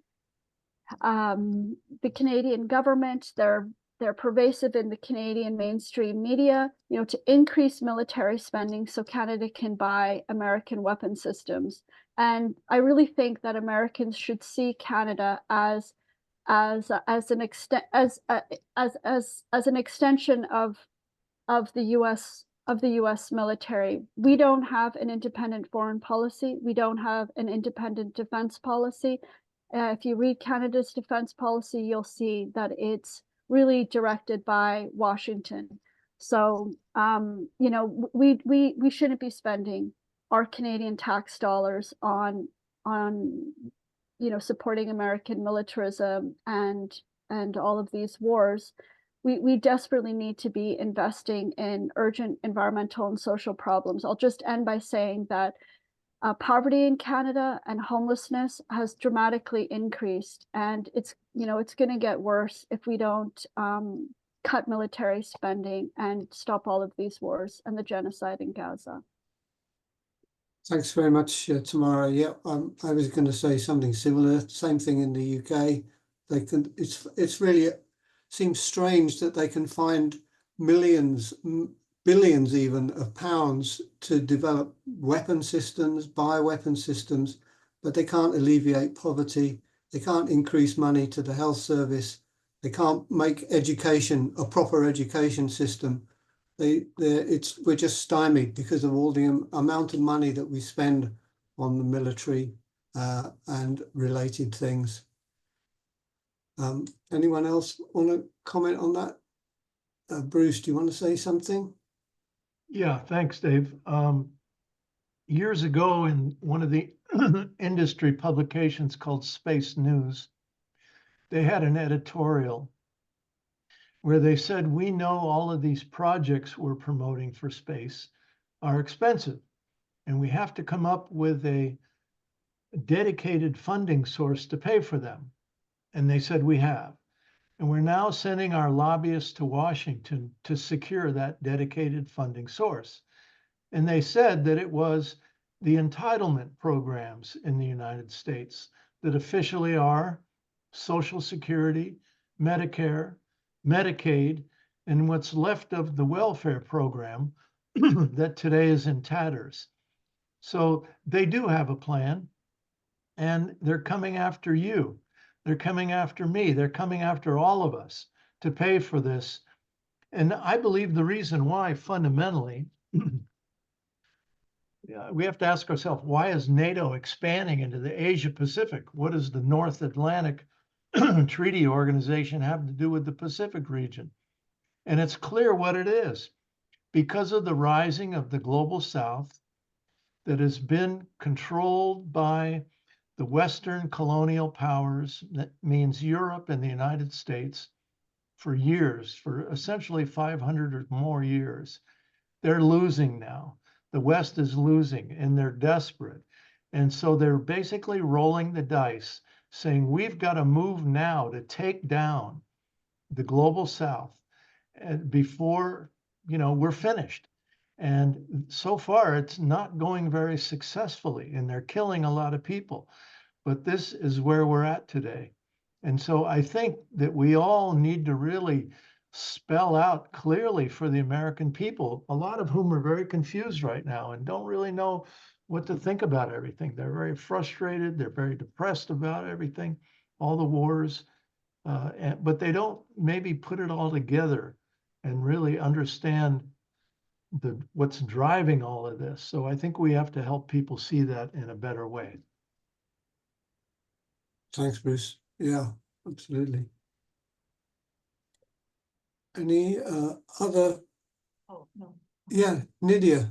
the Canadian government. They're pervasive in the Canadian mainstream media, to increase military spending so Canada can buy American weapon systems. And I really think that Americans should see Canada as an extension of the US military. We don't have an independent foreign policy. We don't have an independent defense policy. If you read Canada's defense policy, you'll see that it's really directed by Washington. So, we shouldn't be spending our Canadian tax dollars on supporting American militarism and all of these wars. We desperately need to be investing in urgent environmental and social problems. I'll just end by saying that poverty in Canada and homelessness has dramatically increased, and it's going to get worse if we don't cut military spending and stop all of these wars and the genocide in Gaza. Thanks very much, Tamara. Yeah, I was going to say something similar. Same thing in the UK. It's really seems strange that they can find millions, billions even of pounds to develop weapon systems, bioweapon systems, but they can't alleviate poverty. They can't increase money to the health service. They can't make education a proper education system. We're just stymied because of all the amount of money that we spend on the military and related things. Anyone else want to comment on that? Bruce, do you want to say something? Yeah, thanks, Dave. Years ago, in one of the industry publications called Space News, they had an editorial where they said, we know all of these projects we're promoting for space are expensive, and we have to come up with a dedicated funding source to pay for them. And they said, we have. And we're now sending our lobbyists to Washington to secure that dedicated funding source. And they said that it was the entitlement programs in the United States that officially are Social Security, Medicare, Medicaid, and what's left of the welfare program that today is in tatters. So they do have a plan, and they're coming after you. They're coming after me. They're coming after all of us to pay for this. And I believe the reason why, fundamentally, we have to ask ourselves, why is NATO expanding into the Asia Pacific? What does the North Atlantic Treaty Organization have to do with the Pacific region? And it's clear what it is. Because of the rising of the global South that has been controlled by the Western colonial powers, that means Europe and the United States, for years, for essentially 500 or more years. They're losing now. The West is losing, and they're desperate. And so they're basically rolling the dice, saying, we've got to move now to take down the global South before, we're finished. And so far, it's not going very successfully, and they're killing a lot of people. But this is where we're at today. And so I think that we all need to really spell out clearly for the American people, a lot of whom are very confused right now and don't really know what to think about everything. They're very frustrated. They're very depressed about everything, all the wars, but they don't maybe put it all together and really understand what's driving all of this. So I think we have to help people see that in a better way. Thanks, Bruce. Yeah, absolutely. Any other? Oh, no. Yeah, Nydia,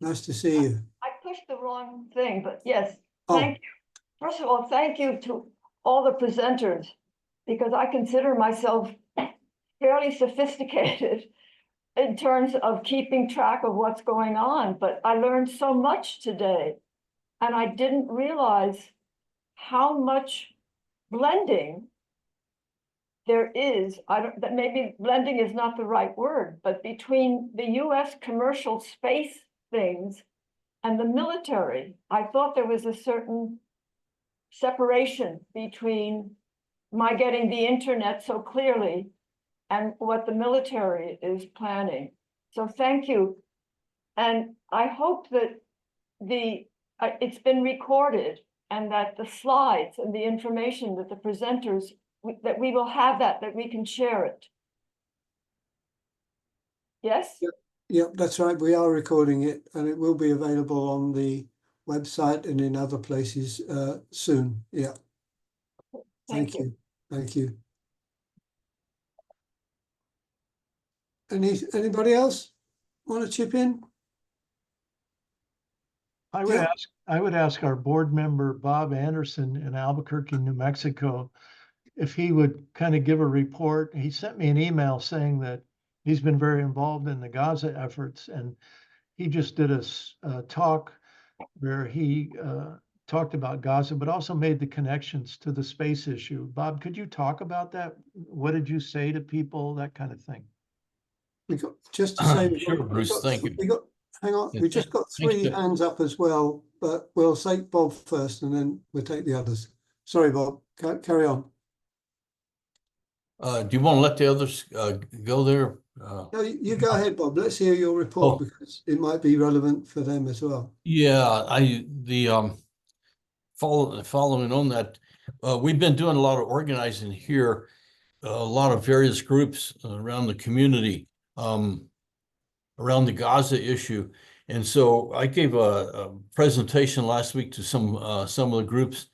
nice to see you. I pushed the wrong thing, but yes, Oh. thank you. First of all, thank you to all the presenters, because I consider myself fairly sophisticated in terms of keeping track of what's going on, but I learned so much today. And I didn't realize how much blending there is. That maybe blending is not the right word, but between the US commercial space things and the military. I thought there was a certain separation between my getting the internet so clearly and what the military is planning. So thank you. And I hope that it's been recorded and that the slides and the information that the presenters, that we will have that we can share it. Yes? Yep, that's right. We are recording it and it will be available on the website and in other places soon. Yeah. Thank you. Thank you. Anybody else want to chip in? I would ask our board member, Bob Anderson in Albuquerque, New Mexico, if he would kind of give a report. He sent me an email saying that he's been very involved in the Gaza efforts, and he just did a talk where he talked about Gaza, but also made the connections to the space issue. Bob, could you talk about that? What did you say to people, that kind of thing? We got just to say, sure, Bruce, thank you. Hang on, Yeah, we just got three hands up as well, but we'll take Bob first and then we'll take the others. Sorry, Bob, carry on. Do you want to let the others go there? No, you go ahead, Bob. Let's hear your report because it might be relevant for them as well. Yeah, following on that, we've been doing a lot of organizing here, a lot of various groups around the community, around the Gaza issue. And so I gave a presentation last week to some of the groups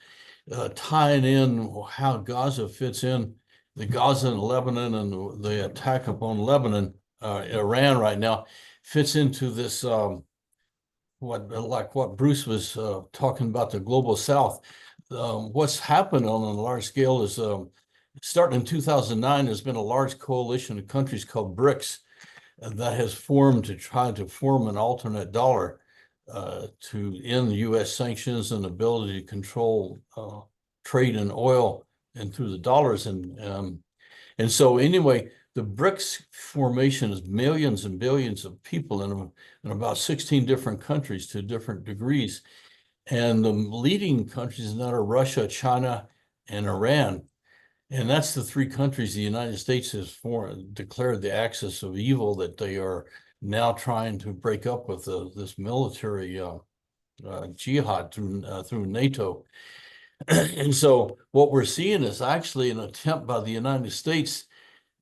tying in how Gaza fits in, the Gaza and Lebanon and the attack upon Lebanon, Iran right now fits into this, what Bruce was talking about, the global South. What's happened on a large scale is starting in 2009, there's been a large coalition of countries called BRICS that has formed to try to form an alternate dollar to end the U.S. sanctions and ability to control trade in oil and through the dollars. And so anyway, the BRICS formation is millions and billions of people in about 16 different countries to different degrees. And the leading countries in that are Russia, China, and Iran. And that's the three countries the United States has declared the axis of evil that they are now trying to break up with this military jihad through NATO. And so what we're seeing is actually an attempt by the United States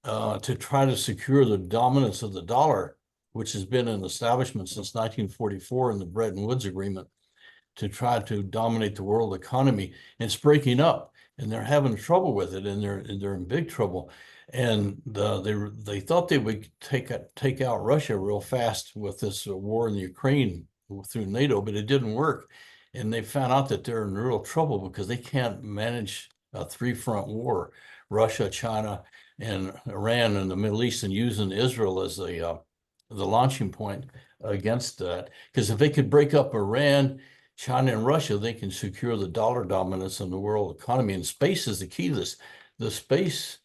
to try to secure the dominance of the dollar, which has been an establishment since 1944 in the Bretton Woods Agreement, to try to dominate the world economy. And it's breaking up. And they're having trouble with it, and they're in big trouble. And they thought they would take out Russia real fast with this war in Ukraine through NATO, but it didn't work. And they found out that they're in real trouble because they can't manage a three-front war: Russia, China, and Iran in the Middle East, and using Israel as the launching point against that. Because if they could break up Iran, China and Russia, they can secure the dollar dominance in the world economy. And space is the key to this. The space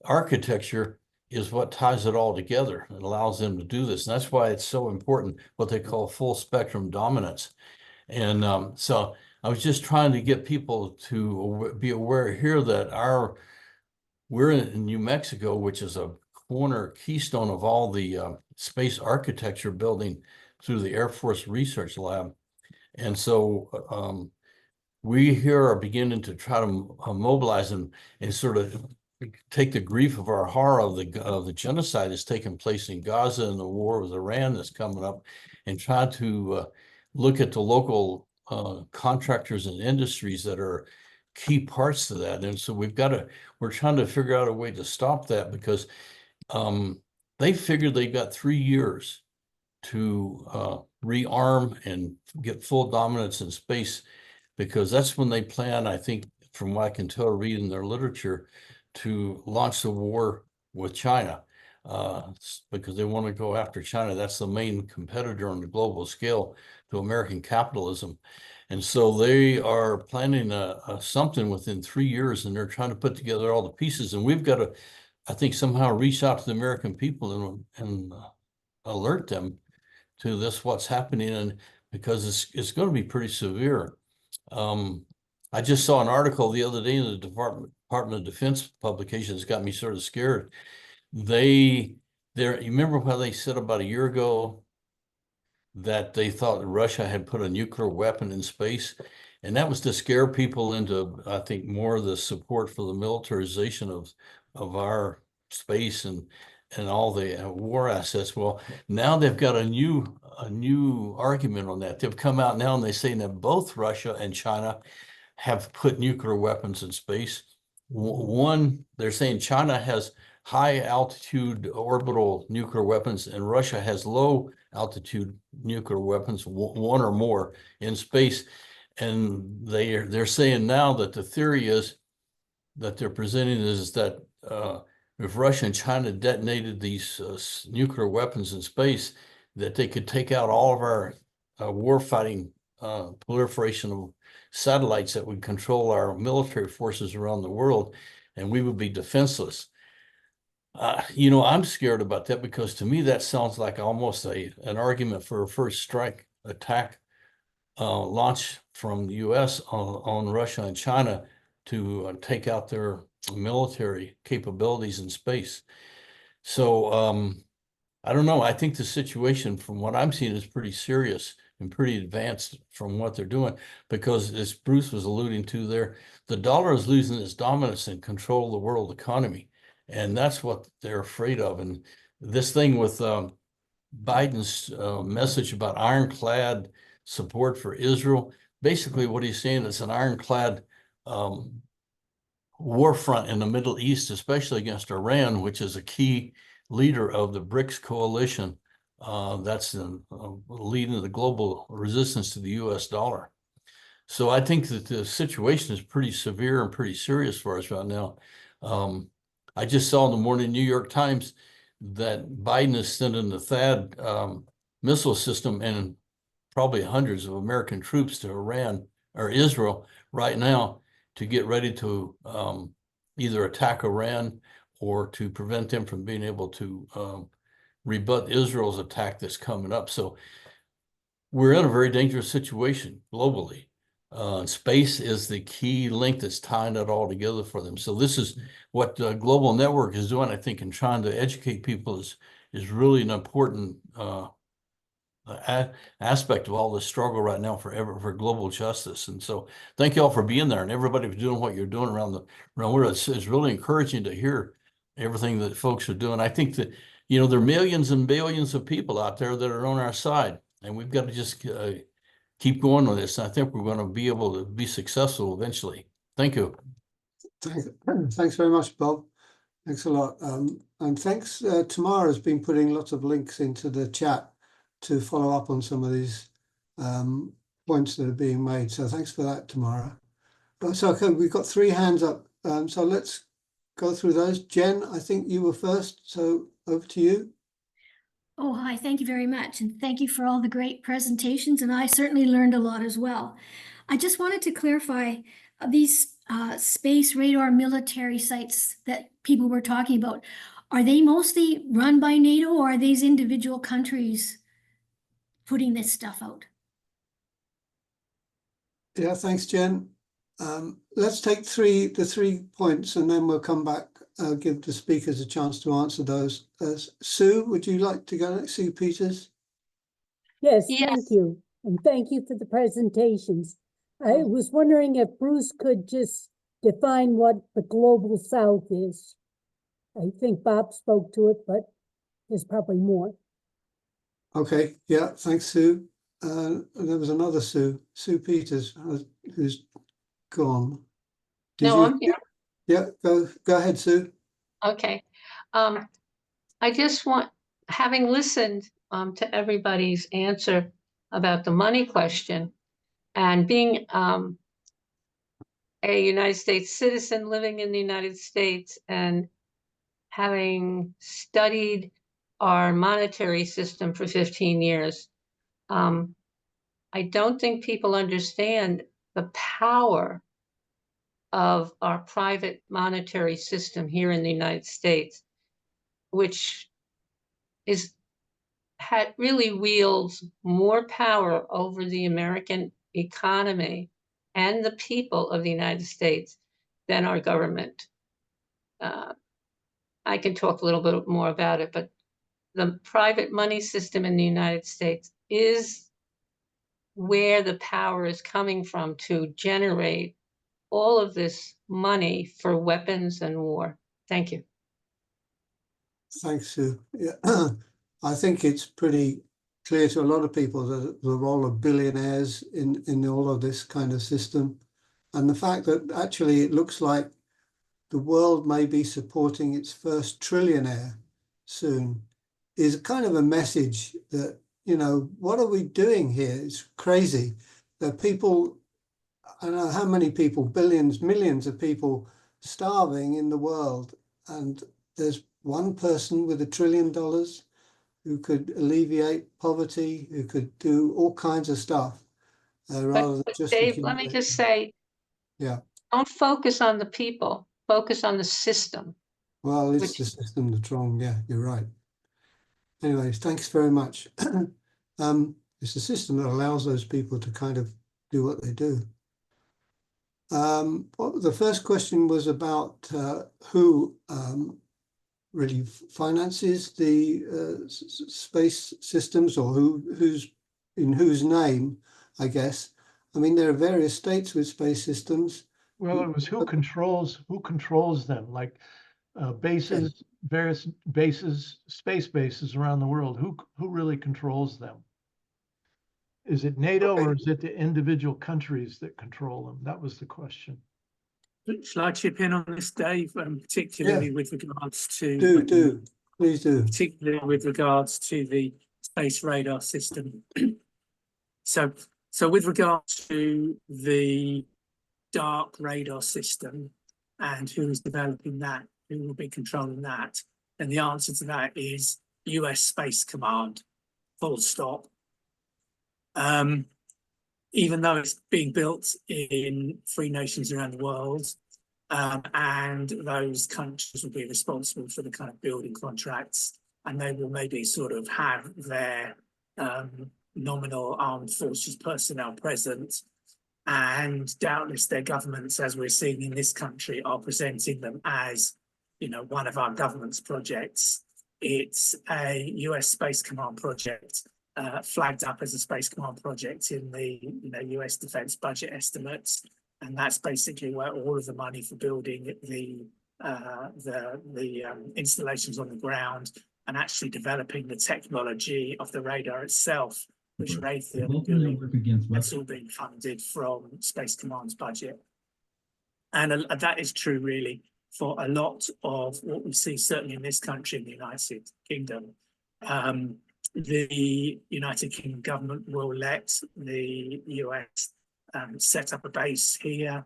architecture is what ties it all together and allows them to do this. And that's why it's so important, what they call full spectrum dominance. And so I was just trying to get people to be aware here that we're in New Mexico, which is a keystone of all the space architecture building through the Air Force Research Lab. And so we here are beginning to try to mobilize and sort of take the grief of our horror of the genocide that's taking place in Gaza and the war with Iran that's coming up, and try to look at the local contractors and industries that are key parts to that. And so we're trying to figure out a way to stop that, because they figured they've got 3 years to rearm and get full dominance in space, because that's when they plan, I think, from what I can tell reading their literature, to launch the war with China, because they want to go after China. That's the main competitor on the global scale to American capitalism. And so they are planning something within 3 years, and they're trying to put together all the pieces. And we've got to, I think, somehow reach out to the American people and alert them to this, what's happening, and because it's going to be pretty severe. I just saw an article the other day in the Department of Defense publication that's got me sort of scared. You remember how they said about a year ago that they thought that Russia had put a nuclear weapon in space, and that was to scare people into, I think, more of the support for the militarization of our space and all the war assets. Well, now they've got a new argument on that. They've come out now and they say that both Russia and China have put nuclear weapons in space. One, they're saying China has high altitude orbital nuclear weapons and Russia has low altitude nuclear weapons, one or more in space. And they're saying now that the theory is that they're presenting is that if Russia and China detonated these nuclear weapons in space, that they could take out all of our war-fighting proliferation of satellites that would control our military forces around the world, and we would be defenseless. I'm scared about that, because to me that sounds like almost an argument for a first strike attack launch from the U.S. on Russia and China to take out their military capabilities in space. So I don't know. I think the situation, from what I'm seeing, is pretty serious and pretty advanced from what they're doing, because as Bruce was alluding to there, the dollar is losing its dominance and control of the world economy. And that's what they're afraid of. And this thing with Biden's message about ironclad support for Israel, basically what he's saying is an ironclad war front in the Middle East, especially against Iran, which is a key leader of the BRICS coalition. That's leading the global resistance to the US dollar. So I think that the situation is pretty severe and pretty serious for us right now. I just saw in the morning New York Times that Biden is sending the THAAD missile system and probably hundreds of American troops to Iran or Israel right now to get ready to either attack Iran or to prevent them from being able to rebut Israel's attack that's coming up. So we're in a very dangerous situation globally. Space is the key link that's tying it all together for them. So this is what the Global Network is doing, I think, in trying to educate people is really an important aspect of all this struggle right now for global justice. And so thank you all for being there, and everybody for doing what you're doing around the world. It's really encouraging to hear everything that folks are doing. I think that, there are millions and billions of people out there that are on our side, and we've got to just keep going with this. And I think we're going to be able to be successful eventually. Thank you. Thanks very much, Bob. Thanks a lot. And thanks, Tamara has been putting lots of links into the chat to follow up on some of these points that are being made. So thanks for that, Tamara. So okay, we've got 3 hands up. So let's go through those. Jen, I think you were first, so over to you. Oh, hi, thank you very much. And thank you for all the great presentations. And I certainly learned a lot as well. I just wanted to clarify these space radar military sites that people were talking about. Are they mostly run by NATO, or are these individual countries putting this stuff out? Yeah, thanks, Jen. Let's take the 3 points, and then we'll come back, give the speakers a chance to answer those. Sue, would you like to go next? Sue Peters? Yes, Yes. thank you. and thank you for the presentations. I was wondering if Bruce could just define what the global south is. I think Bob spoke to it, but there's probably more. Okay, yeah, thanks, Sue. There was another Sue Peters, who's gone. I'm here. Yeah, go ahead, Sue. Okay. I just want, having listened to everybody's answer about the money question, and being a United States citizen living in the United States and having studied our monetary system for 15 years, I don't think people understand the power of our private monetary system here in the United States, which really wields more power over the American economy and the people of the United States than our government. I can talk a little bit more about it, but the private money system in the United States is where the power is coming from to generate all of this money for weapons and war. Thank you. Thanks, Sue. Yeah. I think it's pretty clear to a lot of people that the role of billionaires in all of this kind of system, and the fact that actually it looks like the world may be supporting its first trillionaire soon is kind of a message that, you know, what are we doing here? It's crazy that people, I don't know how many people, billions, millions of people starving in the world, and there's one person with $1 trillion who could alleviate poverty, who could do all kinds of stuff, rather than just Dave, let me just say, yeah, don't focus on the people, focus on the system. well, it's the system that's wrong. Yeah, you're right. Anyways, thanks very much. It's the system that allows those people to kind of do what they do. The first question was about who really finances the space systems, or who's in whose name, I guess. I mean, there are various states with space systems. Well, it was who controls them, like bases, various bases, space bases around the world. Who really controls them? Is it NATO or is it the individual countries that control them? That was the question. Shall I chip in on this, Dave, particularly with regards to... Please do. Particularly with regards to the space radar system. So with regards to the dark radar system and who is developing that, who will be controlling that, and the answer to that is US Space Command, full stop. Even though it's being built in 3 nations around the world, and those countries will be responsible for the kind of building contracts, and they will maybe sort of have their nominal armed forces personnel present, and doubtless their governments, as we're seeing in this country, are presenting them as, you know, one of our government's projects. It's a US Space Command project, flagged up as a Space Command project in the US defense budget estimates, and that's basically where all of the money for building the installations on the ground and actually developing the technology of the radar itself, which Raytheon are doing, that's all being funded from Space Command's budget. And that is true really for a lot of what we see, certainly in this country, in the United Kingdom. The United Kingdom government will let the US set up a base here,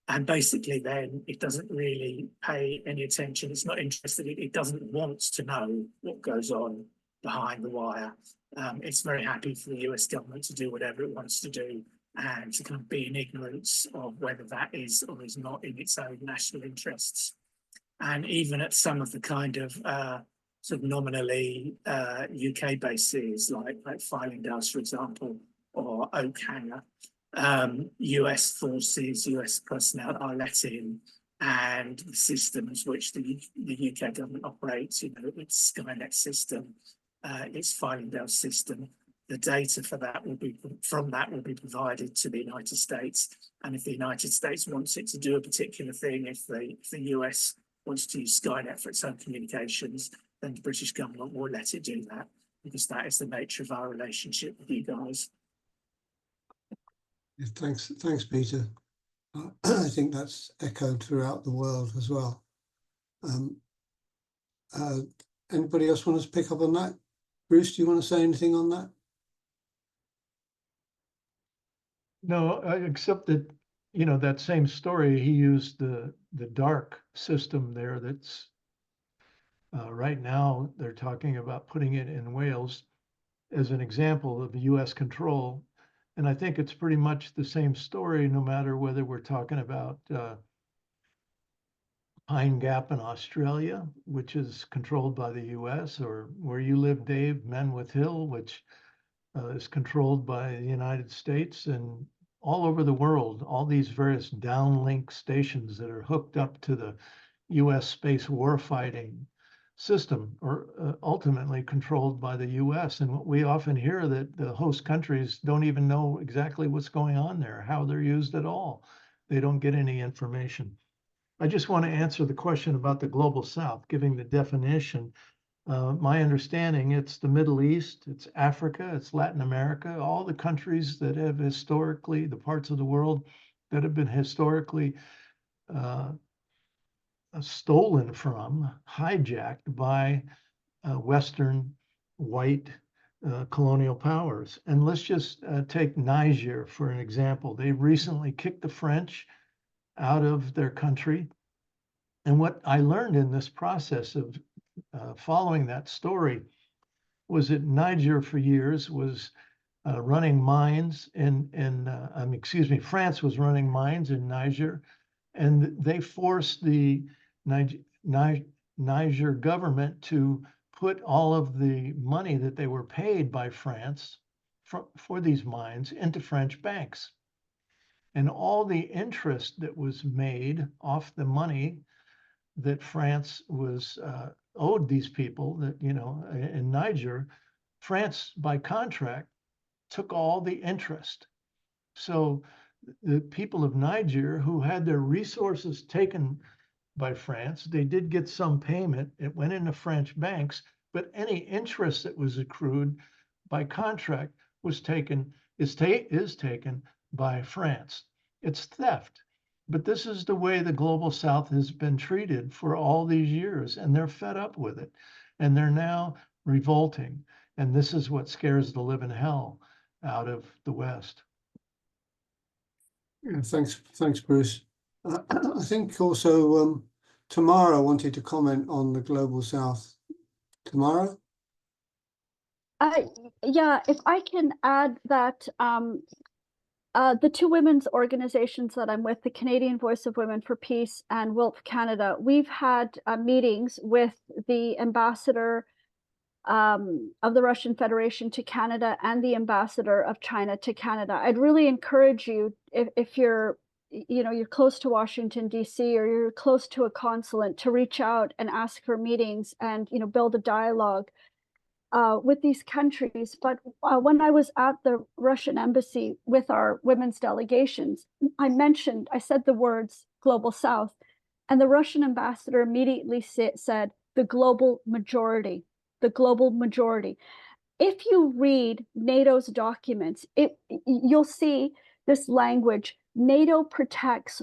and basically then it doesn't really pay any attention. It's not interested. It doesn't want to know what goes on behind the wire. It's very happy for the US government to do whatever it wants to do and to kind of be in ignorance of whether that is or is not in its own national interests. And even at some of the kind of sort of nominally UK bases like Fylingdales, for example, or Oak Hangar, US forces, US personnel are let in, and the systems which the UK government operates, you know, its Skynet system, its Fylingdales system, the data for that will be provided to the United States. And if the United States wants it to do a particular thing, if the US wants to use Skynet for its own communications, then the British government will let it do that, because that is the nature of our relationship with you guys. Yeah, thanks, Peter. I think that's echoed throughout the world as well. Anybody else want to pick up on that? Bruce, do you want to say anything on that? No, except that, you know, that same story, he used the dark system there. That's right now they're talking about putting it in Wales as an example of the US control. And I think it's pretty much the same story, no matter whether we're talking about Pine Gap in Australia, which is controlled by the US, or where you live, Dave, Menwith Hill, which is controlled by the United States, and all over the world, all these various downlink stations that are hooked up to the US space warfighting system are ultimately controlled by the US. And what we often hear that the host countries don't even know exactly what's going on there, how they're used at all. They don't get any information. I just want to answer the question about the global South, giving the definition. My understanding, it's the Middle East, it's Africa, it's Latin America, all the countries that have historically, the parts of the world that have been historically stolen from, hijacked by Western white colonial powers. And let's just take Niger for an example. They recently kicked the French out of their country. And what I learned in this process of following that story was that Niger for years was running mines France was running mines in Niger, and they forced the Niger government to put all of the money that they were paid by France for these mines into French banks. And all the interest that was made off the money that France was owed these people, that, you know, in Niger, France by contract took all the interest. So the people of Niger who had their resources taken by France, they did get some payment. It went into French banks, but any interest that was accrued by contract was taken, is taken by France. It's theft. But this is the way the global South has been treated for all these years, and they're fed up with it. And they're now revolting. And this is what scares the living hell out of the West. Yeah, thanks, Bruce. I think also Tamara wanted to comment on the global South. Tamara? Yeah, if I can add that the two women's organizations that I'm with, the Canadian Voice of Women for Peace and WILP Canada, we've had meetings with the ambassador of the Russian Federation to Canada and the ambassador of China to Canada. I'd really encourage you, if you're, you know, you're close to Washington, D.C., or you're close to a consulate, to reach out and ask for meetings and, you know, build a dialogue with these countries. But when I was at the Russian embassy with our women's delegations, I said the words global South, and the Russian ambassador immediately said the global majority, the global majority. If you read NATO's documents, you'll see this language: NATO protects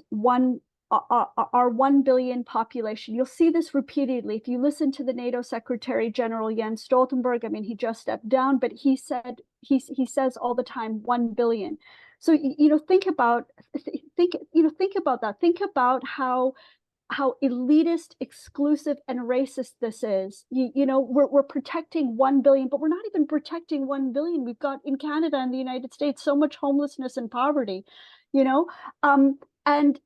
our 1 billion population. You'll see this repeatedly. If you listen to the NATO Secretary General Jens Stoltenberg, I mean, he just stepped down, but he says all the time 1 billion. So, you know, think about that. Think about how elitist, exclusive, and racist this is. You know, we're protecting 1 billion, but we're not even protecting 1 billion. We've got in Canada and the United States so much homelessness and poverty, you know, and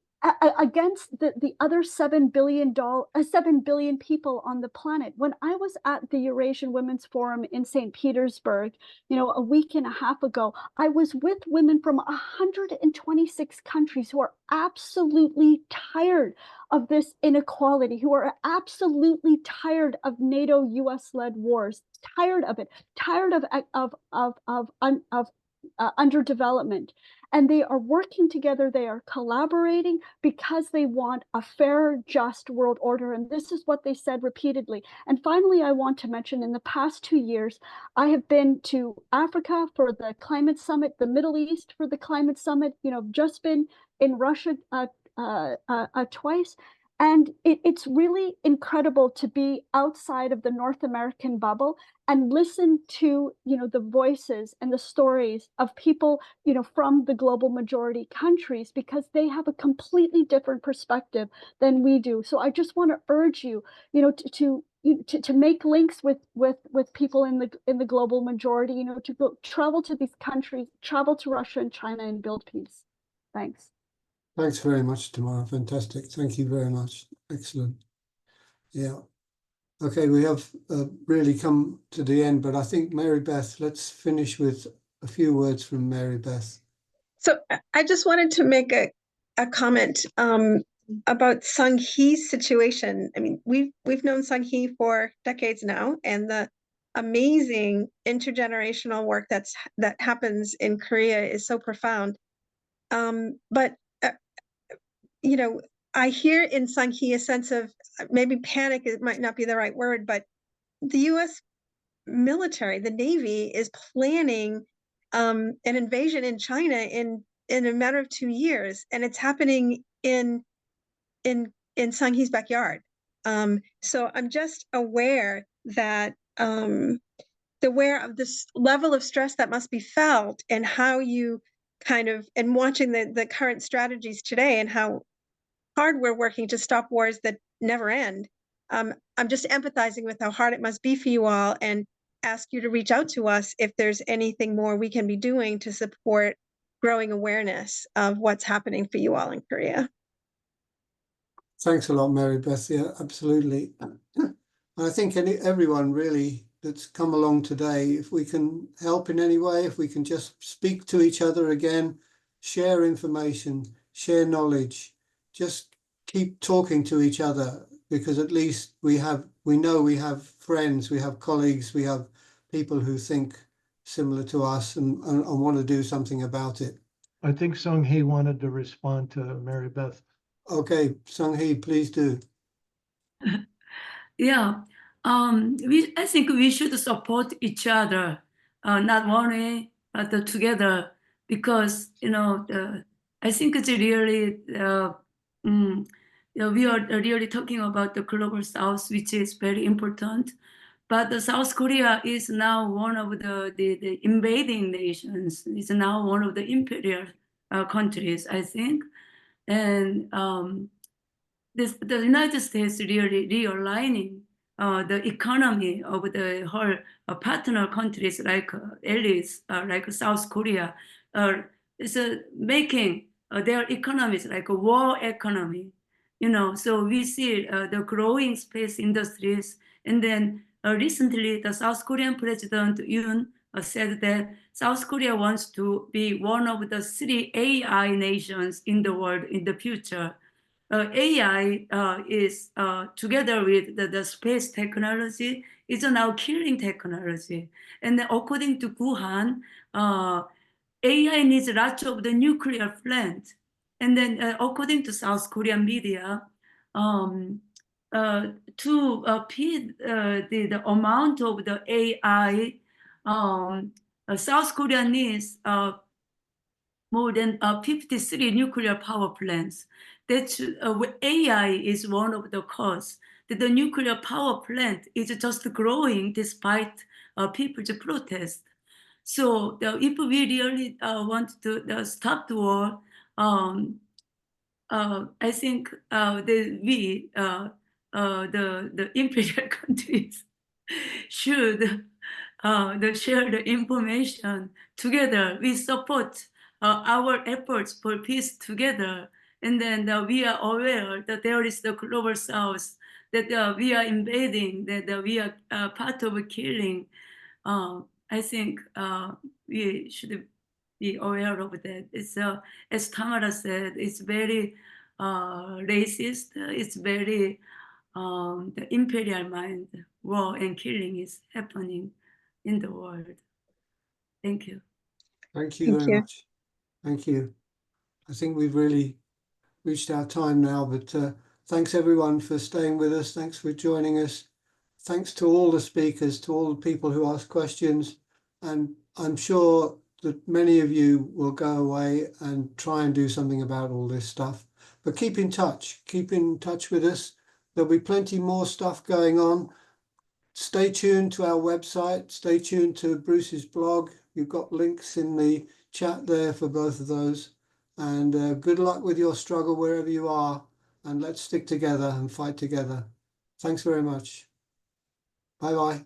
against the other 7 billion people on the planet. When I was at the Eurasian Women's Forum in St. Petersburg, a week and a half ago, I was with women from 126 countries who are absolutely tired of this inequality, who are absolutely tired of NATO US-led wars, tired of it, tired of underdevelopment. And they are working together, they are collaborating because they want a fair, just world order. And this is what they said repeatedly. And finally, I want to mention in the past 2 years, I have been to Africa for the climate summit, the Middle East for the climate summit, just been in Russia twice. And it's really incredible to be outside of the North American bubble and listen to, the voices and the stories of people, from the global majority countries, because they have a completely different perspective than we do. So I just want to urge you, to make links with people in the global majority, to go travel to these countries, travel to Russia and China and build peace. Thanks. Thanks very much, Tamara. Fantastic. Thank you very much. Excellent. Yeah. Okay, we have really come to the end, but I think Mary Beth, let's finish with a few words from Mary Beth. So I just wanted to make a comment about Sung-Hee's situation. I mean, we've known Sung-Hee for decades now, and the amazing intergenerational work that happens in Korea is so profound. But I hear in Sung-Hee a sense of maybe panic. It might not be the right word, but the U.S. military, the Navy, is planning an invasion in China in a matter of 2 years, and it's happening in Sung-Hee's backyard. So I'm just aware that aware of this level of stress that must be felt, and how you and watching the current strategies today and how hard we're working to stop wars that never end. I'm just empathizing with how hard it must be for you all, and ask you to reach out to us if there's anything more we can be doing to support growing awareness of what's happening for you all in Korea. Thanks a lot, Mary Beth. Yeah, absolutely. I think everyone really that's come along today, if we can help in any way, if we can just speak to each other again, share information, share knowledge, just keep talking to each other, because at least we know we have friends, we have colleagues, we have people who think similar to us and want to do something about it. I think Sung-Hee wanted to respond to Mary Beth. Okay, Sung-Hee, please do. Yeah, I think we should support each other, not one way, but together, because I think it's really we are really talking about the global South, which is very important. But the South Korea is now one of the invading nations. It's now one of the imperial countries, I think. And the United States really realigning the economy of the whole partner countries like allies, like South Korea, is making their economies like a war economy. So we see the growing space industries. And then recently, the South Korean President Yoon said that South Korea wants to be one of the 3 AI nations in the world in the future. AI is together with the space technology is now killing technology. And then according to Guhan, AI needs lots of the nuclear plant. And then according to South Korean media, to feed the amount of the AI, South Korea needs more than 53 nuclear power plants. That AI is one of the cause. That the nuclear power plant is just growing despite people's protest. So if we really want to stop the war, I think the imperial countries should share the information together. We support our efforts for peace together. And then we are aware that there is the global south, that we are invading, that we are part of a killing. I think we should be aware of that. It's as Tamara said, it's very racist. It's very the imperial mind. War and killing is happening in the world. Thank you. Thank you Thank very you. much. Thank you. I think we've really reached our time now, but thanks everyone for staying with us. Thanks for joining us. Thanks to all the speakers, to all the people who asked questions. And I'm sure that many of you will go away and try and do something about all this stuff. But keep in touch with us. There'll be plenty more stuff going on. Stay tuned to our website. Stay tuned to Bruce's blog. You've got links in the chat there for both of those. And good luck with your struggle wherever you are. And let's stick together and fight together. Thanks very much. Bye-bye.